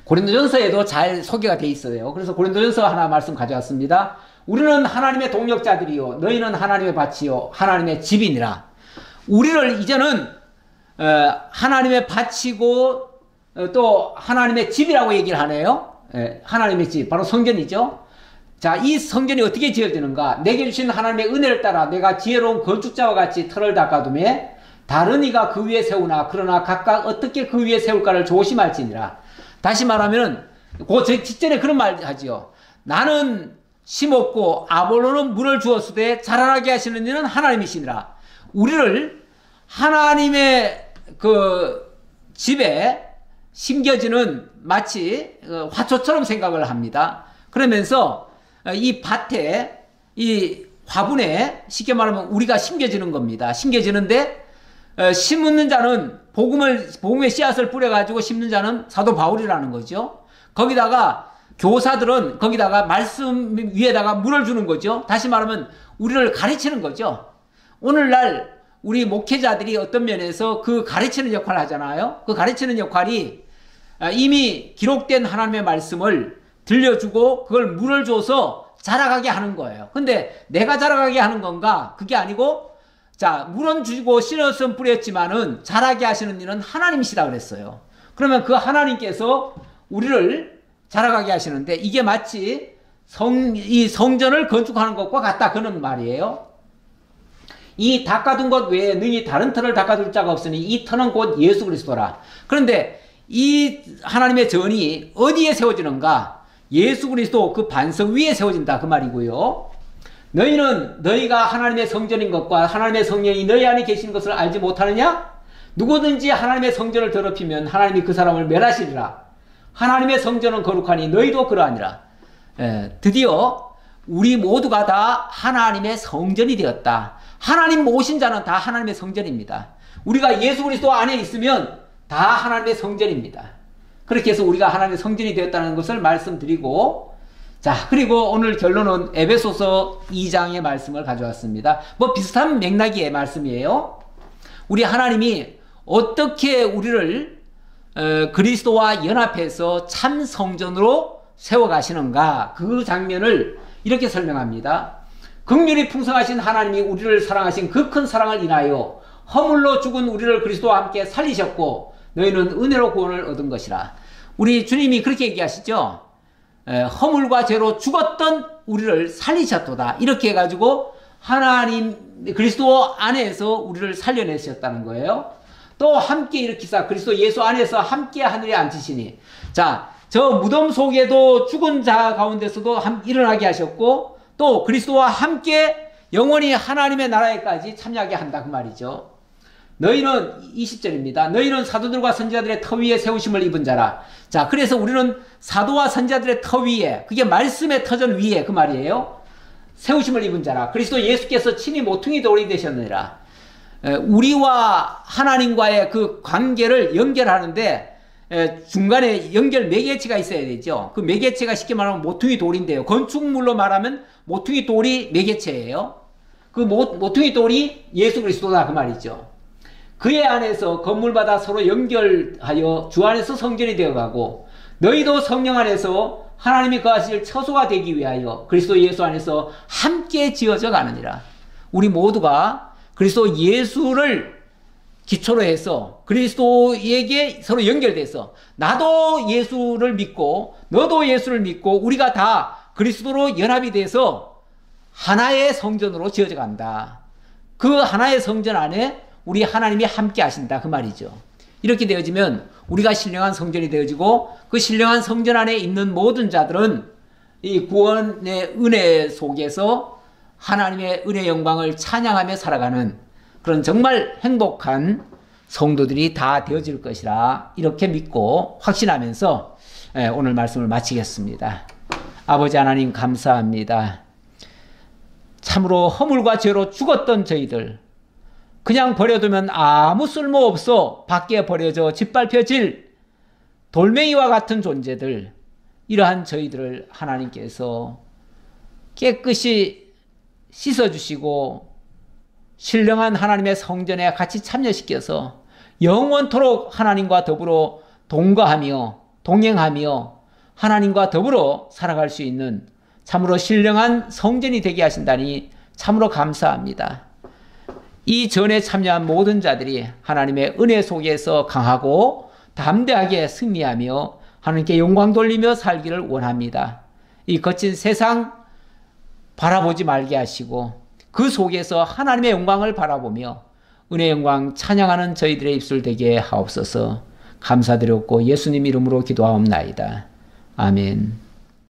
고린도전서에도 잘 소개가 돼 있어요. 그래서 고린도전서 하나 말씀 가져왔습니다. 우리는 하나님의 동역자들이요 너희는 하나님의 밭이요 하나님의 집이니라. 우리를 이제는 하나님의 밭이고 또 하나님의 집이라고 얘기를 하네요. 하나님의 집, 바로 성전이죠. 자, 이 성전이 어떻게 지어지는가? 내게 주신 하나님의 은혜를 따라 내가 지혜로운 건축자와 같이 터를 닦아두매 다른 이가 그 위에 세우나 그러나 각각 어떻게 그 위에 세울까를 조심할지니라. 다시 말하면 그 직전에 그런 말 하지요. 나는 심었고 아볼로는 물을 주었으되 자라나게 하시는 이는 하나님이시니라. 우리를 하나님의 그 집에 심겨지는 마치 화초처럼 생각을 합니다. 그러면서 이 밭에 이 화분에 쉽게 말하면 우리가 심겨지는 겁니다. 심겨지는데 심는 자는 복음의 씨앗을 뿌려가지고 심는 자는 사도 바울이라는 거죠. 거기다가 교사들은 거기다가 말씀 위에다가 물을 주는 거죠. 다시 말하면 우리를 가르치는 거죠. 오늘날 우리 목회자들이 어떤 면에서 그 가르치는 역할을 하잖아요. 그 가르치는 역할이 이미 기록된 하나님의 말씀을 들려주고 그걸 물을 줘서 자라가게 하는 거예요. 근데 내가 자라가게 하는 건가? 그게 아니고 자, 물은 주고 씨앗은 뿌렸지만은 자라게 하시는 일은 하나님이시다 그랬어요. 그러면 그 하나님께서 우리를 자라가게 하시는데 이게 마치 이 성전을 건축하는 것과 같다 그런 말이에요. 이 닦아둔 것 외에 능히 다른 터를 닦아둘 자가 없으니 이 터는 곧 예수 그리스도라. 그런데 이 하나님의 전이 어디에 세워지는가? 예수 그리스도 그 반석 위에 세워진다 그 말이고요. 너희가 하나님의 성전인 것과 하나님의 성령이 너희 안에 계시는 것을 알지 못하느냐? 누구든지 하나님의 성전을 더럽히면 하나님이 그 사람을 멸하시리라. 하나님의 성전은 거룩하니 너희도 그러하니라. 드디어 우리 모두가 다 하나님의 성전이 되었다. 하나님 모신 자는 다 하나님의 성전입니다. 우리가 예수 그리스도 안에 있으면 다 하나님의 성전입니다. 그렇게 해서 우리가 하나님의 성전이 되었다는 것을 말씀드리고, 자, 그리고 오늘 결론은 에베소서 2장의 말씀을 가져왔습니다. 뭐 비슷한 맥락의 말씀이에요. 우리 하나님이 어떻게 우리를 그리스도와 연합해서 참 성전으로 세워가시는가, 그 장면을 이렇게 설명합니다. 긍휼이 풍성하신 하나님이 우리를 사랑하신 그 큰 사랑을 인하여 허물로 죽은 우리를 그리스도와 함께 살리셨고 너희는 은혜로 구원을 얻은 것이라. 우리 주님이 그렇게 얘기하시죠. 허물과 죄로 죽었던 우리를 살리셨도다. 이렇게 해가지고 하나님 그리스도 안에서 우리를 살려내셨다는 거예요. 또 함께 일으키사 그리스도 예수 안에서 함께 하늘에 앉히시니, 자, 저 무덤 속에도 죽은 자 가운데서도 일어나게 하셨고 또 그리스도와 함께 영원히 하나님의 나라에까지 참여하게 한다, 그 말이죠. 너희는 20절입니다. 너희는 사도들과 선지자들의 터 위에 세우심을 입은 자라. 자, 그래서 우리는 사도와 선지자들의 터 위에, 그게 말씀의 터전 위에, 그 말이에요. 세우심을 입은 자라. 그리스도 예수께서 친히 모퉁이 돌이 되셨느니라. 우리와 하나님과의 그 관계를 연결하는데 중간에 연결 매개체가 있어야 되죠. 그 매개체가 쉽게 말하면 모퉁이 돌인데요. 건축물로 말하면 모퉁이 돌이 매개체예요. 그 모퉁이 돌이 예수 그리스도다, 그 말이죠. 그의 안에서 건물마다 서로 연결하여 주 안에서 성전이 되어가고 너희도 성령 안에서 하나님이 거하실 처소가 되기 위하여 그리스도 예수 안에서 함께 지어져 가느니라. 우리 모두가 그리스도 예수를 기초로 해서 그리스도에게 서로 연결돼서 나도 예수를 믿고 너도 예수를 믿고 우리가 다 그리스도로 연합이 돼서 하나의 성전으로 지어져 간다. 그 하나의 성전 안에 우리 하나님이 함께 하신다, 그 말이죠. 이렇게 되어지면 우리가 신령한 성전이 되어지고 그 신령한 성전 안에 있는 모든 자들은 이 구원의 은혜 속에서 하나님의 은혜 영광을 찬양하며 살아가는 그런 정말 행복한 성도들이 다 되어질 것이라, 이렇게 믿고 확신하면서 오늘 말씀을 마치겠습니다. 아버지 하나님, 감사합니다. 참으로 허물과 죄로 죽었던 저희들, 그냥 버려두면 아무 쓸모없어 밖에 버려져 짓밟혀질 돌멩이와 같은 존재들, 이러한 저희들을 하나님께서 깨끗이 씻어주시고 신령한 하나님의 성전에 같이 참여시켜서 영원토록 하나님과 더불어 동거하며 동행하며 하나님과 더불어 살아갈 수 있는 참으로 신령한 성전이 되게 하신다니 참으로 감사합니다. 이 전에 참여한 모든 자들이 하나님의 은혜 속에서 강하고 담대하게 승리하며 하나님께 영광 돌리며 살기를 원합니다. 이 거친 세상 바라보지 말게 하시고 그 속에서 하나님의 영광을 바라보며 은혜 영광 찬양하는 저희들의 입술 되게 하옵소서. 감사드렸고 예수님 이름으로 기도하옵나이다. 아멘.